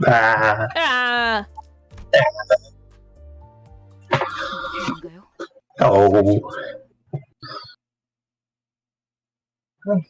아, Ah! 뭔가요? oh,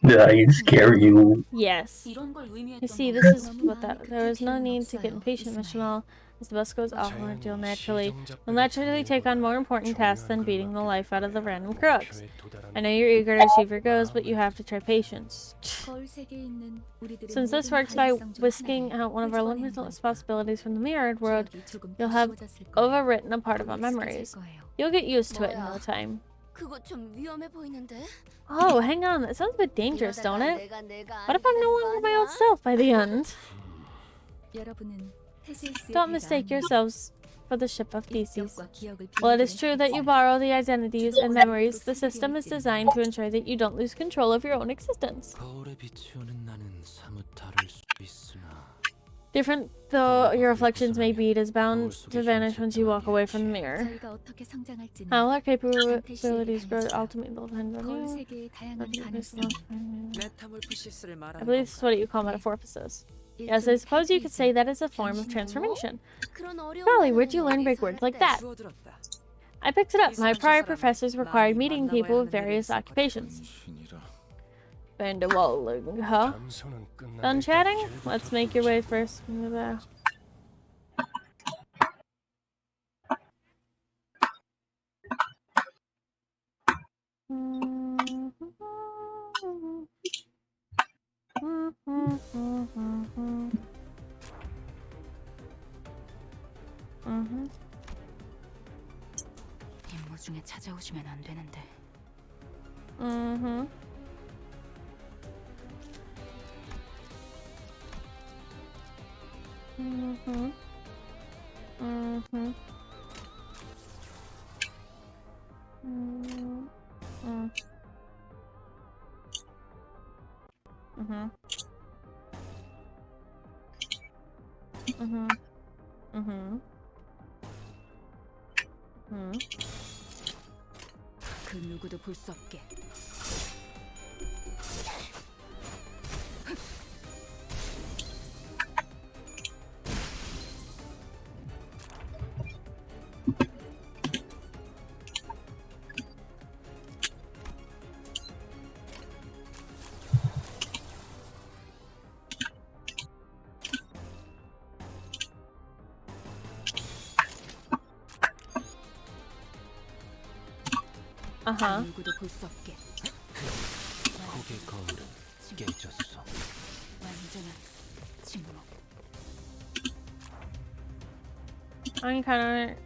did I scare you? Yes. 이런 걸 의미했던 You see, 거예요. this is 너무 what 마음이 that. There is no 급할 필요는 need to get 없어요, impatient, 이스마엘. Mishmal. As the bus goes off, 자연히 you'll 시정자 naturally take on more important tasks than 중요한 beating the 걸 life out of the 맡게 random 되면 crooks. 목표에 도달하는 I know you're eager to achieve your goals, but you have to try patience. 거울 세계에 있는 우리들의 Since this 모든 works by 가능성 중 whisking 하나를 out one of our 끄집어내는 limitless 거니까. possibilities from the mirrored world, 기억이 조금 you'll have 쉬워졌을 거예요. overwritten a part of our 곧 익숙해질 memories. 거예요. You'll get used to it in no 뭐야? time. 그거 좀 위험해 보이는데. Oh, hang on. That sounds a bit dangerous, 이러다가 don't it? 내가 What if I'm no longer my old self by the end? 여러분은 테시스의 Don't 배가 mistake 아니에요. yourselves for the ship of Theseus. 입력과 기억을 While it is 비밀로 true that you 했지만 borrow the identities and memories, the system is designed to ensure that you don't lose control of your own existence. 거울에 비추는 나는 사뭇 다를 수 있으나 Different though your reflections may be, it is bound to vanish once you walk away from the mirror. 저희가 어떻게 성장할지는 How our capabilities grow ultimately depends on 거울 you. 세계의 다양한 가능성. 메타몰피시스를 I 말하는 believe this is what you call metamorphosis. Yes, I suppose you could say that is a form of transformation. Golly, where'd you learn big words like that? 주워들었다. I picked it up. My prior professors required meeting people with various occupations. Vanderwalling, huh? 감소는 끝나니까 Done chatting? 길부터 Let's make your way 걷자. first. 임무 중에 찾아오시면 안 되는데. 그 누구도 볼 수 없게. 누구도 볼 수 없게. 고개 거울은 깨졌어. 완전한 침묵. I kind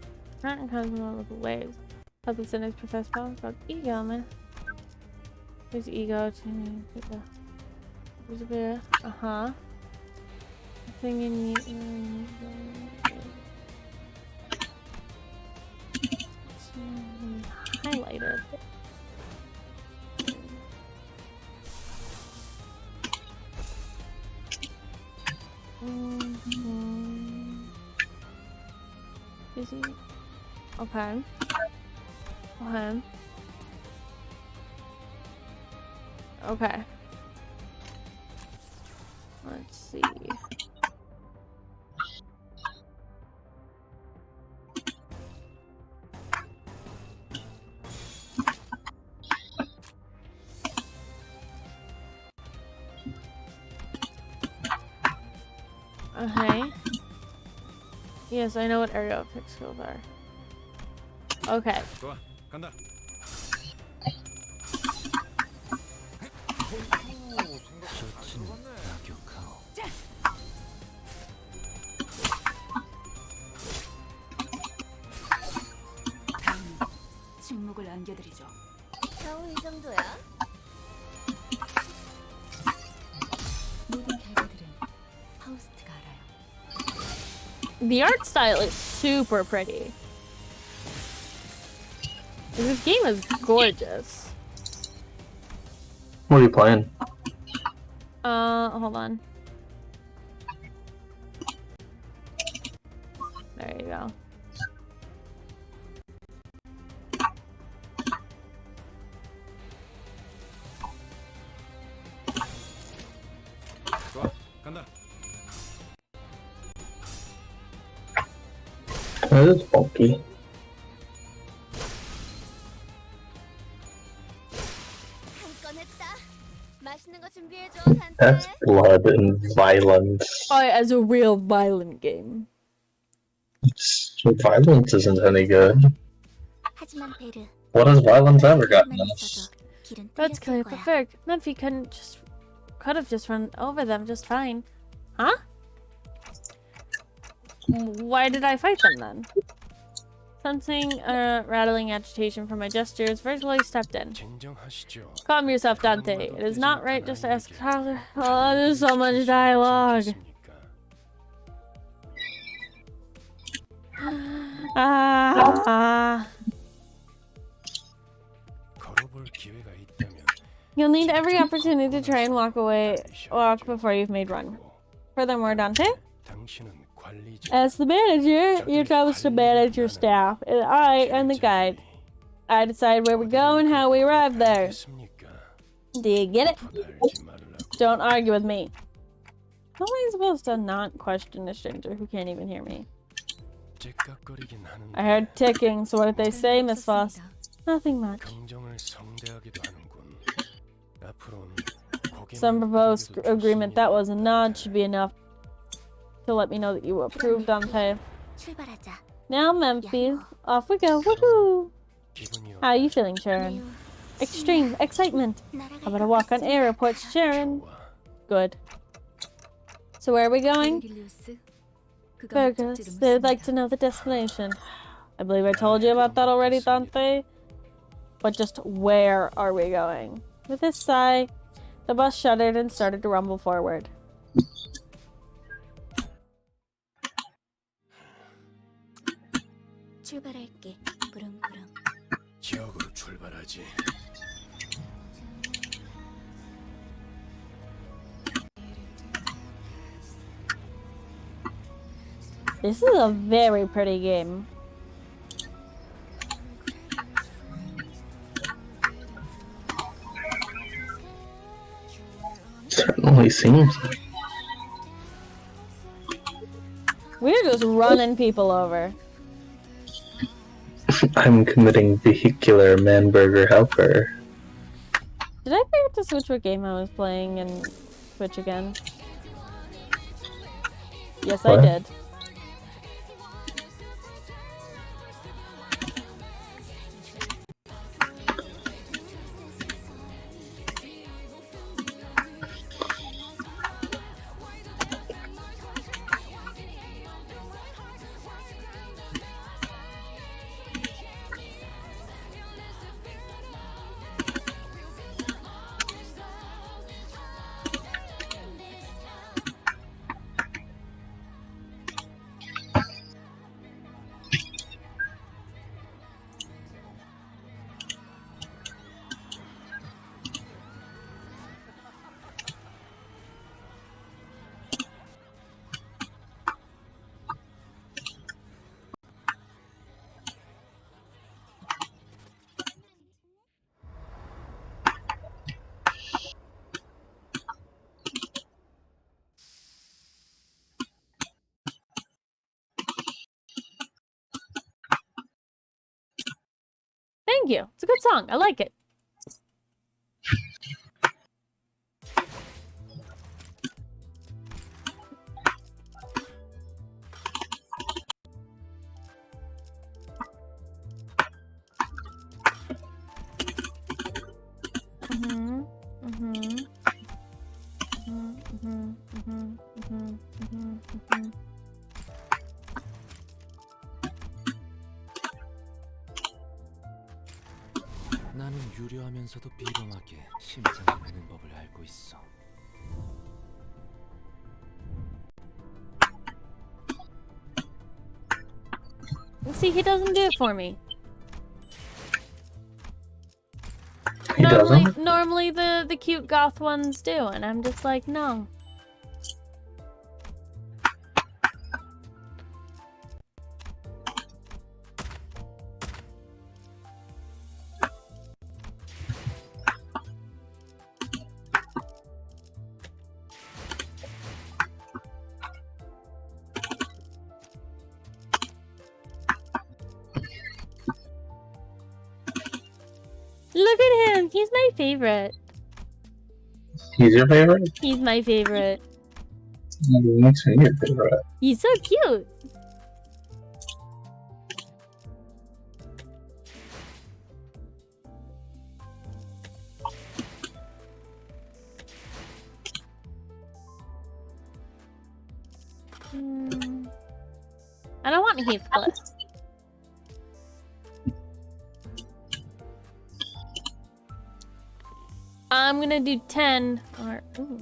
of look waves. Public cynics profess power about ego, man. There's ego to me. There's a bit. Thing in you. Highlighted. Is he? Okay. Okay. Okay. Let's see. Okay. Yes, I know what area of pick skills are. Okay. 좋아, 간다. 셔츠는 낙엽하오. 다음은 침묵을 안겨드리죠. 겨우 이 정도야? 모든 결과들은 파우스트가 알아요. The art style is super pretty. This game is gorgeous. What are you playing? Hold on. There you go. 좋아, 간다. That is bulky. 한 건 했다. 맛있는 거 준비해줘, That's 산테. blood and violence. Oh, as a real violent game. Violence isn't any good. 하지만 베르, What has violence ever gotten 가만히 us? 있어도 길은 That's 뚫렸을 clear, 거야. but Ferg, Memphi could have just run over them just fine. Huh? Why did I fight them then? Sensing rattling agitation from my gestures, virtually stepped in. 진정하시죠. Calm yourself, Dante. It is not right just to ask how. Oh, there's so much dialogue. 걸어볼 기회가 있다면 You'll need every opportunity to try and walk before you've made run. Furthermore, Dante, 당신은 관리자. as the manager, your job is to manage your staff, and I am the guide. I decide where we go and how we arrive there. Do you get it? Don't argue with me. How am I supposed to not question a stranger who can't even hear me? I heard ticking, so what did they say, Miss Foss? Nothing much. Some proposed agreement that was a nod should be enough to let me know that you approved, Dante. 출발하자. Now, Memphis, off we go. Woohoo! How are you feeling, Sharon? Extreme excitement. How about a walk on air reports, Sharon? Good. So where are we going? 벨길리우스, 그가 Fergus, 목적지를 they'd like 묻습니다. to know the destination. I believe I told you about that already, Dante. But just where are we going? With a sigh, the bus shuddered and started to rumble forward. 출발할게. 부릉부릉. 지역으로 출발하지. This is a very pretty game. Certainly seems. We're just running people over. I'm committing vehicular manburger helper. Did I forget to switch what game I was playing and switch again? Yes, What? I did. Thank you. It's a good song. I like it. 나는 유려하면서도 비범하게 심장을 내는 법을 알고 있어. See, he doesn't do it for me. He doesn't? Normally the cute goth ones do, and I'm just like, no. He's my favorite. He's your favorite? He's my favorite. He makes me your favorite. He's so cute. I don't want Heathcliff. I'm gonna do 10. Or, ooh.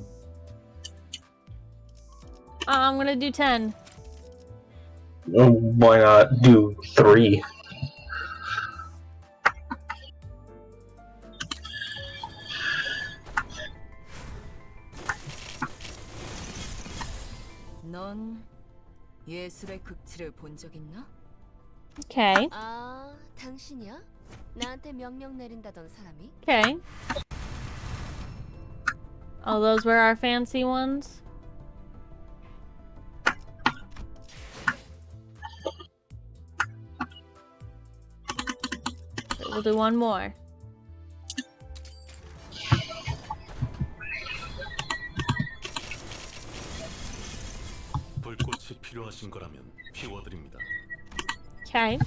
I'm gonna do 10. Why not do 3? 넌 예술의 극치를 본 적 있나? Okay. 아, 당신이야? 나한테 명령 내린다던 사람이? Okay. Oh, those were our fancy ones? We'll do one more. 불꽃이 필요하신 거라면 피워드립니다. Okay.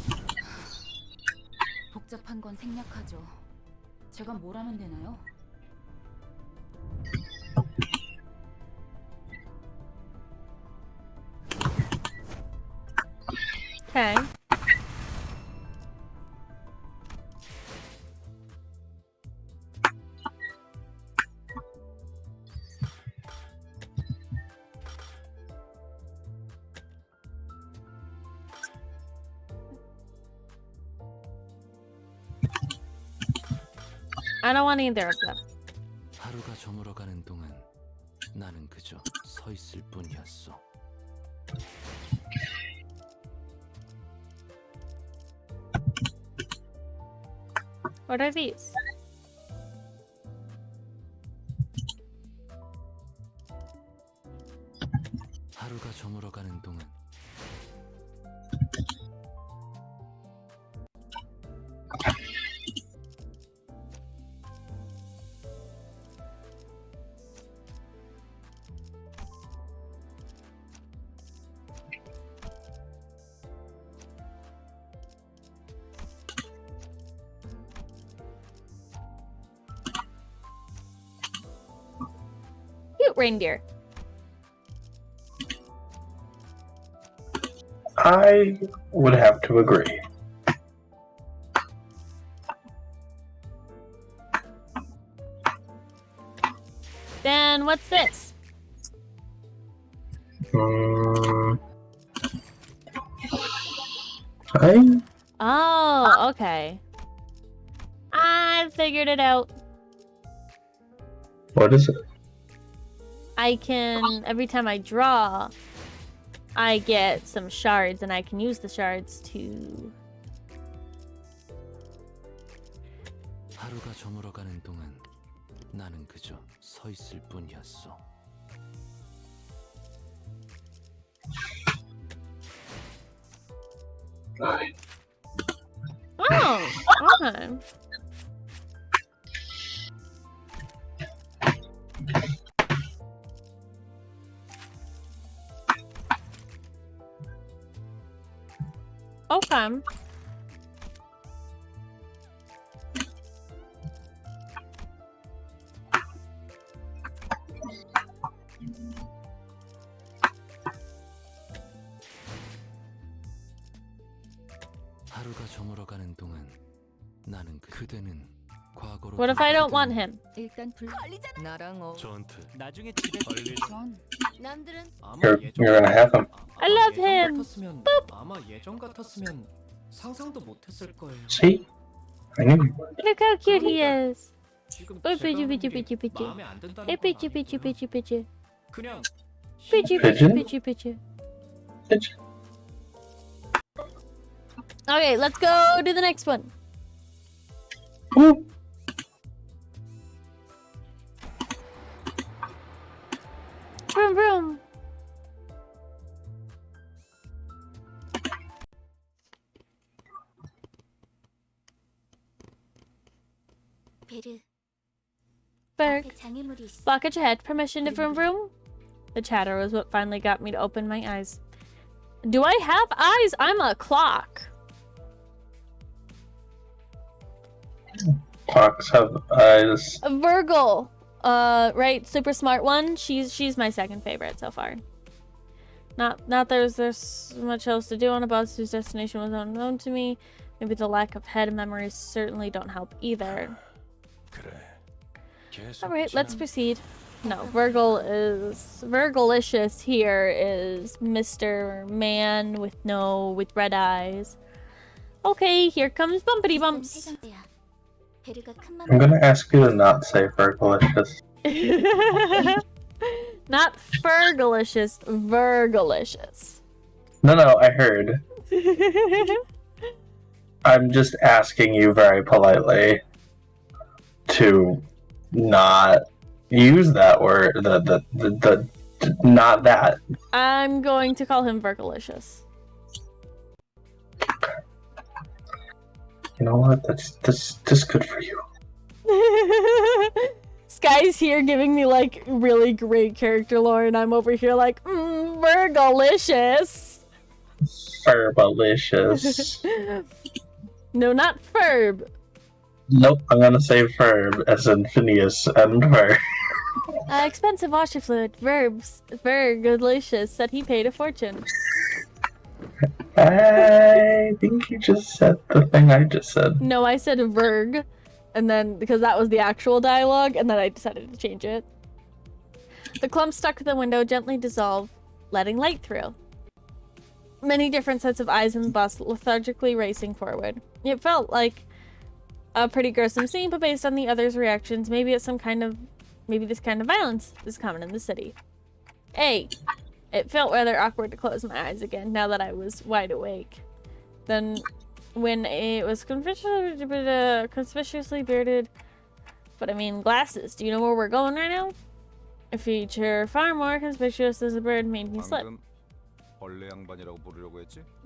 복잡한 건 생략하죠. 제가 뭘 하면 되나요? Okay. I don't want either of them. 하루가 저물어가는 동안 나는 그저 서 있을 뿐이었어. What are these? 하루가 저물어가는 동안 Cute reindeer. I would have to agree. Then what's this? I Oh, okay. I figured it out. what is it? I can, every time I draw, I get some shards, and I can use the shards to... 하루가 저물어가는 동안 나는 그저 서 있을 뿐이었어. Oh, okay. Okay. 하루가 저물어가는 동안 나는 그대는 과거로 What if I don't want him? 일단 불. 나랑 저한테 나중에 집에 관리 전 남들은 You're gonna have him. I love him. 아마 예전 같았으면 상상도 못했을 거예요. See? I knew you would. Look how cute he is. 지금 Oh, 제가 pichu, 하는 pichu, 게 pichu, pichu. 마음에 안 든다는 Hey, 건 pichu, pichu, 아니고요. pichu, pichu. 그냥 Pichu, pichu, Pigeon? pichu, pichu. Pigeon. Okay, let's go to the next one. Ooh. Vroom, vroom. 베르, Berg. 앞에 장애물이 있어. Blockage ahead. Permission to vroom vroom? The chatter was what finally got me to open my eyes. Do I have eyes? I'm a clock. Clocks have eyes. Virgil. Right, super smart one. She's my second favorite so far. Not there's much else to do on a bus whose destination was unknown to me. Maybe the lack of head memories certainly don't help either. 그래. Alright, let's proceed. No, Virgilicious here is Mr. Man with red eyes. Okay, here comes bumpity bumps. 세상대야. 베르가 큰 I'm gonna ask you to not say Fergalicious. Not Fergalicious, Virgilicious. No, I heard. I'm just asking you very politely to not use that word. Not that. I'm going to call him Virgilicious. You know what? That's good for you. Sky's here giving me like really great character lore, and I'm over here like, Virgilicious. Ferbalicious. No, not Ferb. Nope, I'm gonna say Ferb as in Phineas and Ferb. Expensive washer fluid. Virgilicious said he paid a fortune. I think you just said the thing I just said. No, I said Virg, and then because that was the actual dialogue, and then I decided to change it. The clump stuck to the window gently dissolved, letting light through. Many different sets of eyes in the bus lethargically racing forward. It felt like a pretty gruesome scene, but based on the others' reactions, maybe this kind of violence is common in the city. It felt rather awkward to close my eyes again now that I was wide awake. Then, when it was conspicuously bearded, but I mean glasses. Do you know where we're going right now? A feature far more conspicuous as a bird made me slip.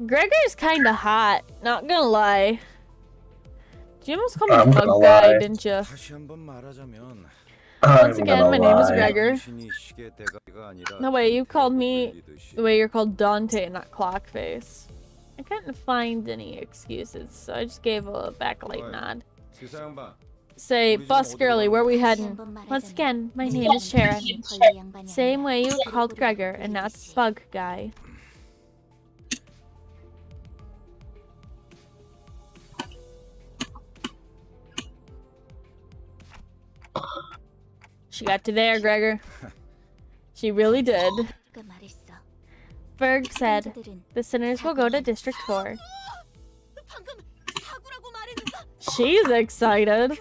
Gregor's kinda hot, not gonna lie. You almost called me bug guy, didn't you? Once again, my name is Gregor. The way you called me, the way you're called Dante, not Clockface. I couldn't find any excuses, so I just gave a backlight nod. Say, bus girly, where we heading? Once again, my name is Sharon. Same way you called Gregor, and not bug guy. She got to there, Gregor. She really did. Berg said, the sinners will go to District 4. She's excited.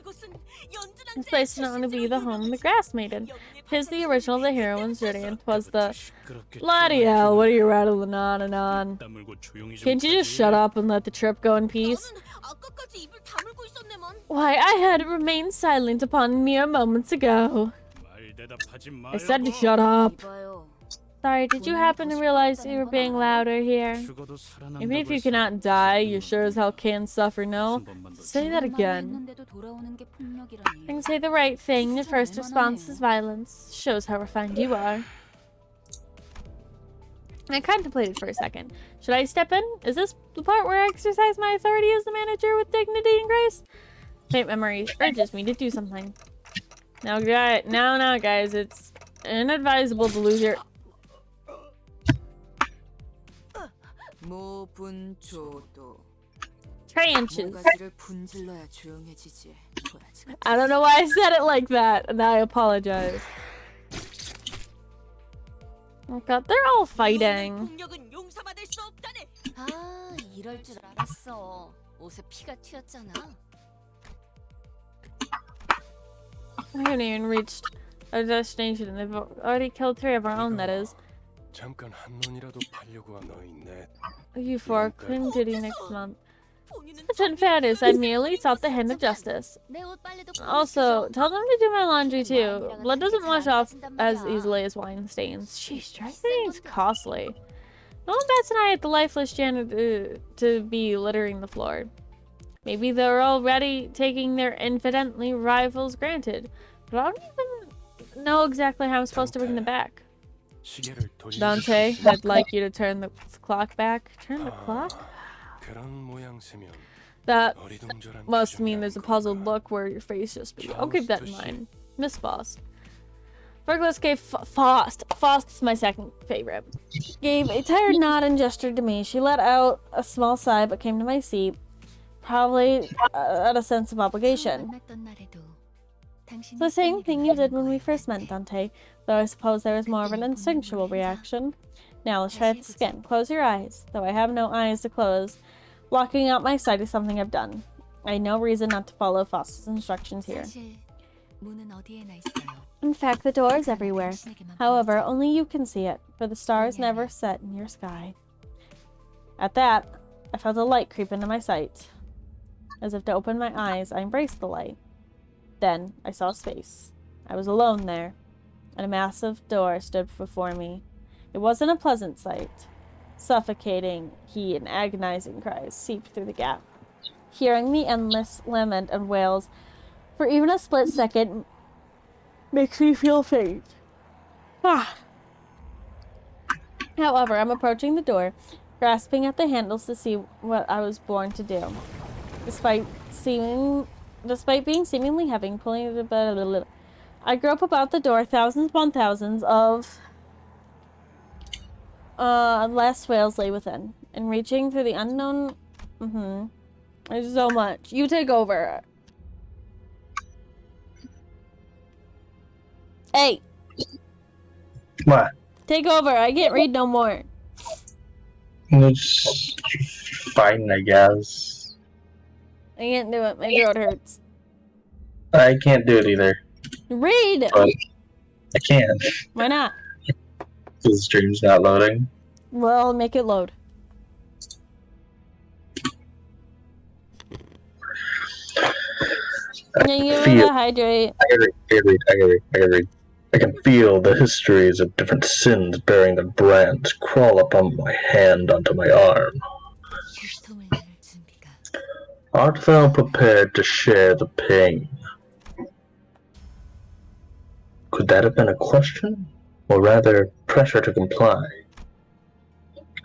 This place is not going to be the home of the Grass Maiden. Tis the original of the heroine's journey, and 'twas the... Bloody hell, what are you rattling on and on? Can't you just shut up and let the trip go in peace? Why, I had remained silent upon mere moments ago. I said to shut up. Sorry, did you happen to realize you were being louder here? Even if you cannot die, you sure as hell can suffer, no? Say that again. I can say the right thing. Your first response is violence. Shows how refined you are. I contemplated for a second. Should I step in? Is this the part where I exercise my authority as the manager with dignity and grace? Faint memory urges me to do something. Now, guys, it's inadvisable to lose your... Trenches. I don't know why I said it like that, and I apologize. Oh god, they're all fighting. We haven't even reached our destination, and they've already killed 3 of our own, that is. 잠깐 한눈이라도 팔려고 한 너인데. You for clean duty next month. It's unfairness, I merely sought the hand of justice. Also, tell them to do my laundry too. Blood doesn't wash off as easily as wine stains. Jeez, dry cleaning's costly. No one bats an eye at the lifeless janitor to be littering the floor. Maybe they're already taking their infinitely rivals granted. But I don't even know exactly how I'm supposed to bring them back. 시계를 돌릴 Dante, 수 있을까? I'd like you to turn the clock back. Turn the clock? 그런 모양새면 That 어리둥절한 must mean 표정이라는 there's a puzzled 건가? look where your face just be. I'll keep that in mind. Miss Faust. Fergus gave Faust. Faust's my second favorite. Gave a tired nod and gestured to me. She let out a small sigh but came to my seat, probably out of sense of obligation. 만났던 날에도 당신이 The same thing you did when we 거였는데. first met, Dante, though I suppose there was more of an instinctual reaction. Now let's try this again. Close your eyes, though I have no eyes to close. Blocking out my sight is something I've done. I had no reason not to follow Faust's instructions here. 사실 문은 어디에나 있어요. In fact, the door is everywhere. 당신에게만 However, 보이죠. only you can see it, for the stars never set in your sky. At that, I felt a light creep into my sight. As if to open my eyes, I embraced the light. Then, I saw space. I was alone there, and a massive door stood before me. It wasn't a pleasant sight. Suffocating heat and agonizing cries seeped through the gap. Hearing the endless lament and wails for even a split second makes me feel faint. Ah. However, I'm approaching the door, grasping at the handles to see what I was born to do. Despite being seemingly heavy, pulling it a I grope about the door, thousands upon thousands of last whales lay within, and reaching through the unknown. There's so much. You take over. Hey, What? take over. I can't read no more. It's fine, I guess. I can't do it. My throat hurts. I can't do it either. Read. But I can. Why not? The stream's not loading. Well, make it load. Yeah, you Feel- gotta hydrate. I gotta read. I can feel the histories of different sins bearing the brands crawl up on my hand onto my arm. 고통을 나눌 준비가. Art thou prepared to share the pain? Could that have been a question? Or rather, pressure to comply?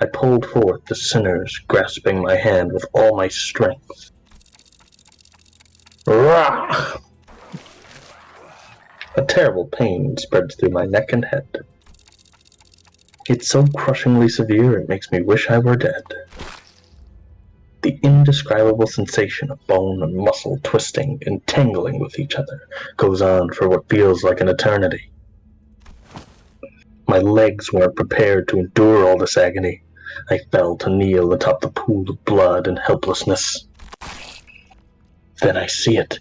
I pulled forth the sinners, grasping my hand with all my strength. Rah! A terrible pain spreads through my neck and head. It's so crushingly severe it makes me wish I were dead. The indescribable sensation of bone and muscle twisting and tangling with each other goes on for what feels like an eternity. My legs weren't prepared to endure all this agony. I fell to kneel atop the pool of blood and helplessness. Then I see it.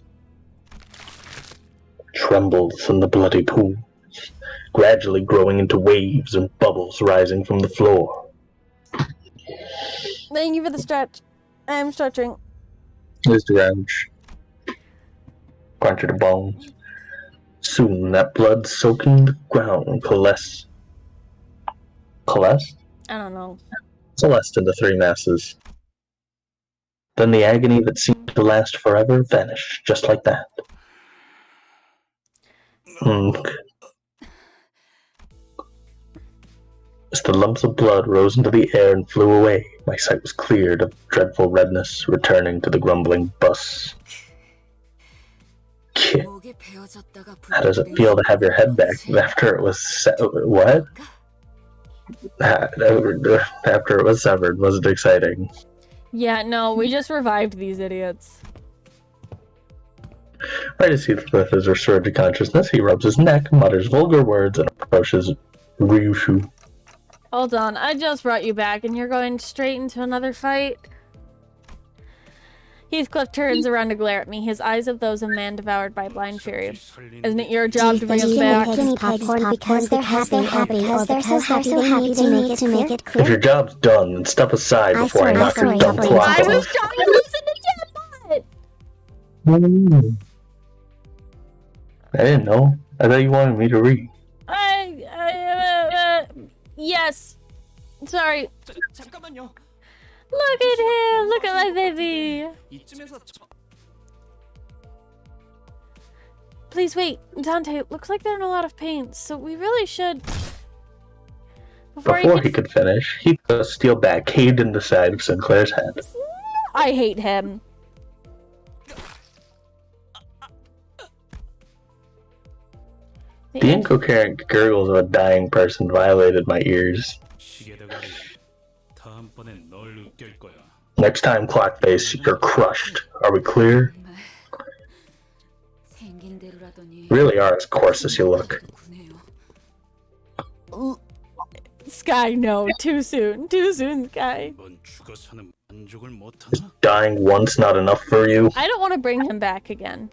Trembles in the bloody pool, gradually growing into waves and bubbles rising from the floor. Thank you for the stretch. I am stretching. This drench. Crunch to the bones. Soon that blood soaking the ground coalesced. Coalesced? I don't know. Celeste into three masses. Then the agony that seemed to last forever vanished, just like that. As the lumps of blood rose into the air and flew away, my sight was cleared of dreadful redness, returning to the grumbling bus. 목이 베어졌다가 How does it feel to have your head back after it was what? After it was severed, was it exciting? Yeah, no, we just revived these idiots. Right as he is restored to consciousness, he rubs his neck, mutters vulgar words, and approaches Ryushu. Hold on, I just brought you back and you're going straight into another fight? Heathcliff turns around to glare at me, his eyes of those of a man devoured by blind fury. Isn't it your job to bring us back? Guinea pigs because they're happy or because they're so happy they need to make it If clear? your job's done, then step aside before I knock your dumb clock I was off. trying to listen to Chatbot! I didn't know. I thought you wanted me to read. Yes. Sorry. 잠깐만요. Look at him. Look at my baby. 이쯤에서 Please wait, Dante. Looks like they're in a lot of pain, so we really should. Before he could finish, he put a steel bat caved in the side of Sinclair's head. I hate him. The incoherent gurgles of a dying person violated my ears. Next time, Clockface, you're crushed. Are we clear? You really are as coarse as you look. Sky, no. Too soon. Too soon, Sky. Dying once not enough for you? I don't want to bring him back again.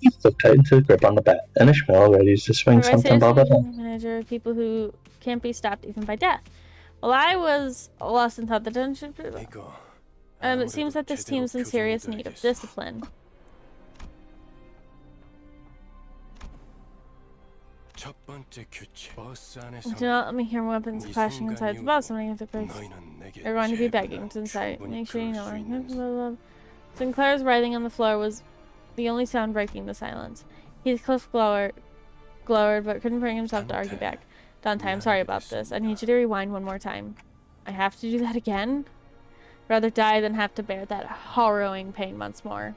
He still tightens his grip on the bat, and Ishmael ready to swing something blah blah blah. Manager of people who can't be stopped even by death. Well, I was lost and thought that it seems that this team's in serious need of discipline. Do not let me hear weapons clashing inside the bus. Something of the place. They're going to be begging to inside. Make sure you know. Sinclair's writhing on the floor was the only sound breaking the silence. Heathcliff glowered, but couldn't bring himself to argue back. Dante, I'm sorry about this. I need you to rewind one more time. I have to do that again? Rather die than have to bear that harrowing pain once more.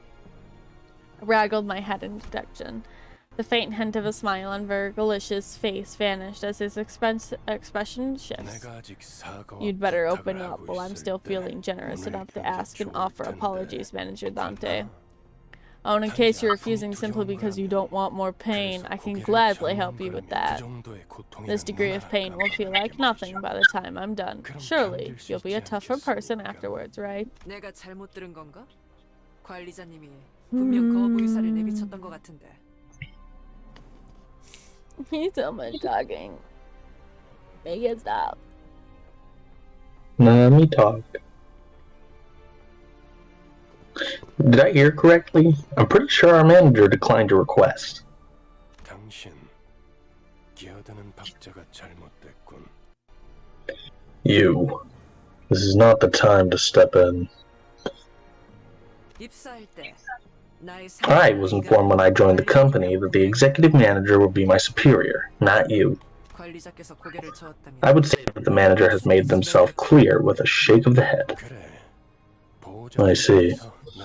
I waggled my head in dejection. The faint hint of a smile on Virgilicious' face vanished as his expression shifts. You'd better open up while I'm still feeling generous enough to ask and offer apologies, Manager Dante. Oh, and in case you're refusing simply because you don't want more pain, I can gladly help you with that. This degree of pain will feel like nothing by the time I'm done. Surely, you'll be a tougher person afterwards, right? 내가 잘못 들은 건가? 관리자님이 분명 거부 의사를 내비쳤던 것 같은데. He's so much talking. Make it stop. Let me talk. Did I hear correctly? I'm pretty sure our manager declined your request. You. This is not the time to step in. I was informed when I joined the company that the executive manager would be my superior, not you. I would say that the manager has made themselves clear with a shake of the head. I see.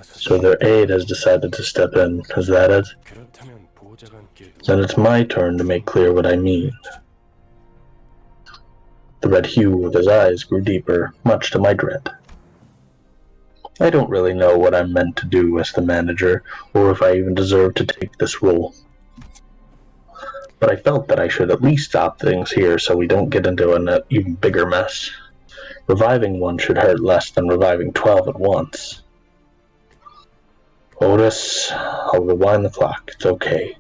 So their aide has decided to step in, is that it? Then it's my turn to make clear what I mean. The red hue of his eyes grew deeper, much to my dread. I don't really know what I'm meant to do as the manager, or if I even deserve to take this role. But I felt that I should at least stop things here so we don't get into an even bigger mess. Reviving one should hurt less than reviving 12 at once. Otis, I'll rewind the clock. It's okay.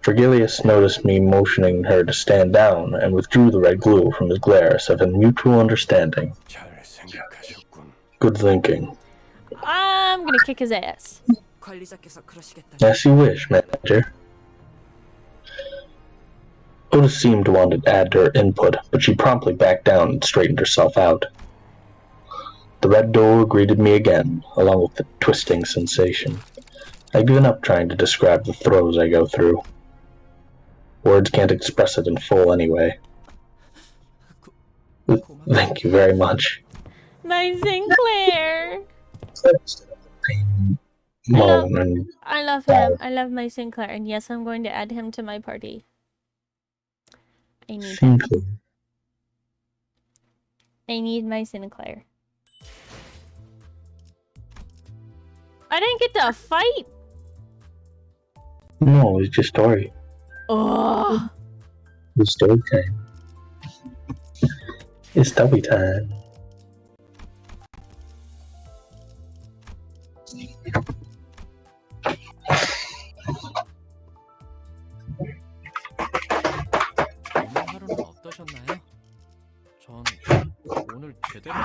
Virgilius noticed me motioning her to stand down and withdrew the red glue from his glare as if in mutual understanding. Good thinking. I'm gonna kick his ass. As you wish, Manager. Otis seemed to want to add her input, but she promptly backed down and straightened herself out. The red door greeted me again, along with the twisting sensation. I've given up trying to describe the throes I go through. Words can't express it in full anyway. Thank you very much. My Sinclair! I love him. I love my Sinclair. And yes, I'm going to add him to my party. I need him. I need my Sinclair. I didn't get to fight! No, it's just story. Oh. It's story time. It's story time. 오늘 하루는 어떠셨나요? 전 오늘 제대로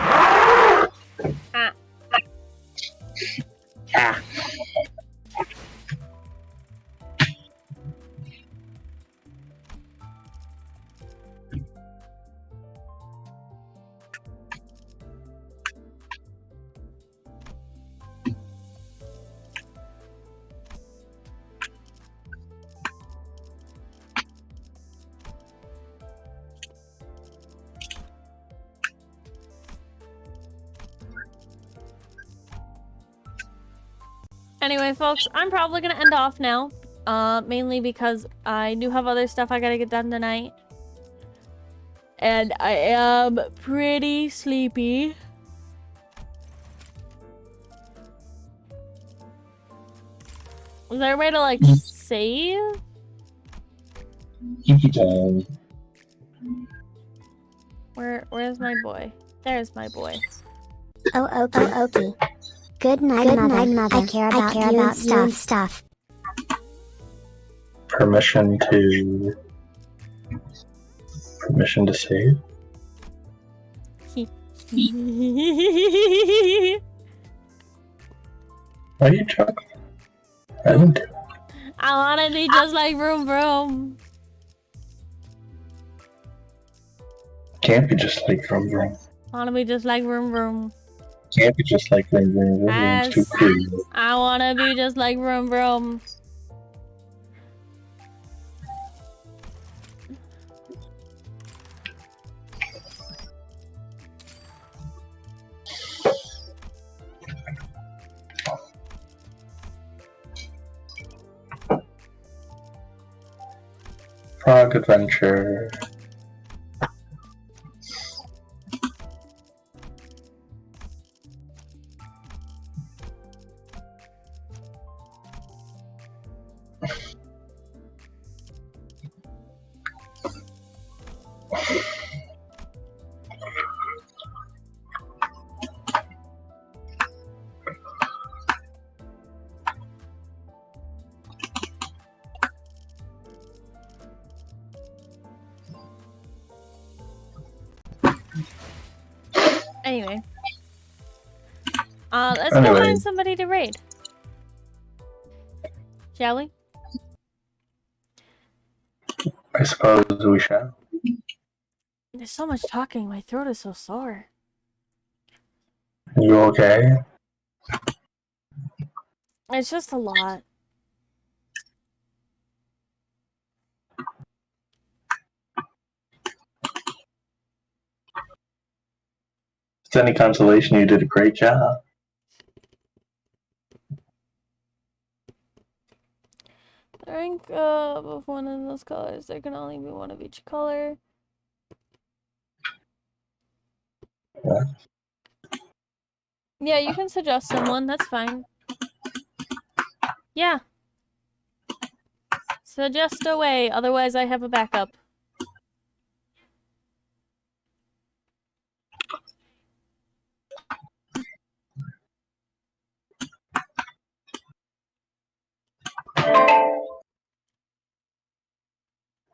Anyway, folks, I'm probably gonna end off now. Mainly because I do have other stuff I gotta get done tonight. And I am pretty sleepy. Is there a way to, like, save? Where's my boy? There's my boy. Oh, okay. Good night, mother. I care about you and stuff. Permission to save? Why are you chuckling? I didn't do it. I wanna be just like Vroom Vroom. Can't be just like Vroom Vroom. I wanna be just like Vroom Vroom. Can't be just like Vroom Vroom. Vroom Vroom's too cool. I wanna be just like Vroom Vroom. Frog Adventure. Anyway. Let's go find somebody to raid. Shall we? I suppose we shall. There's so much talking, my throat is so sore. You okay? It's just a lot. If it's any consolation, you did a great job. Drink of one of those colors. There can only be one of each color. What? Yeah, you can suggest someone. That's fine. Yeah. Suggest away. Otherwise, I have a backup.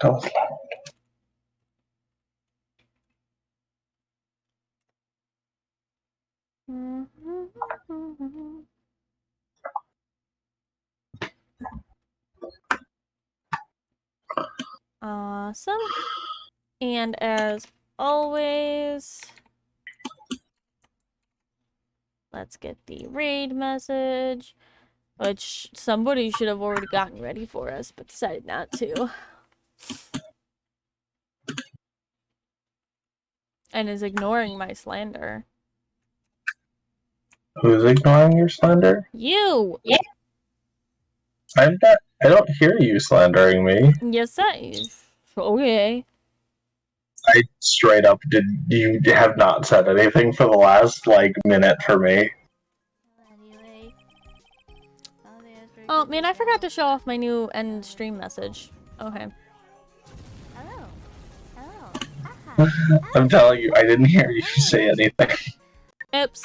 That was loud. Awesome. And as always, let's get the raid message, which somebody should have already gotten ready for us, but decided not to. And is ignoring my slander. Who's ignoring your slander? You! Yeah. I don't hear you slandering me. Yes, okay. I straight up you have not said anything for the last, minute for me. Oh, man, I forgot to show off my new end stream message. Okay. I'm telling you, I didn't hear you say anything. Oops.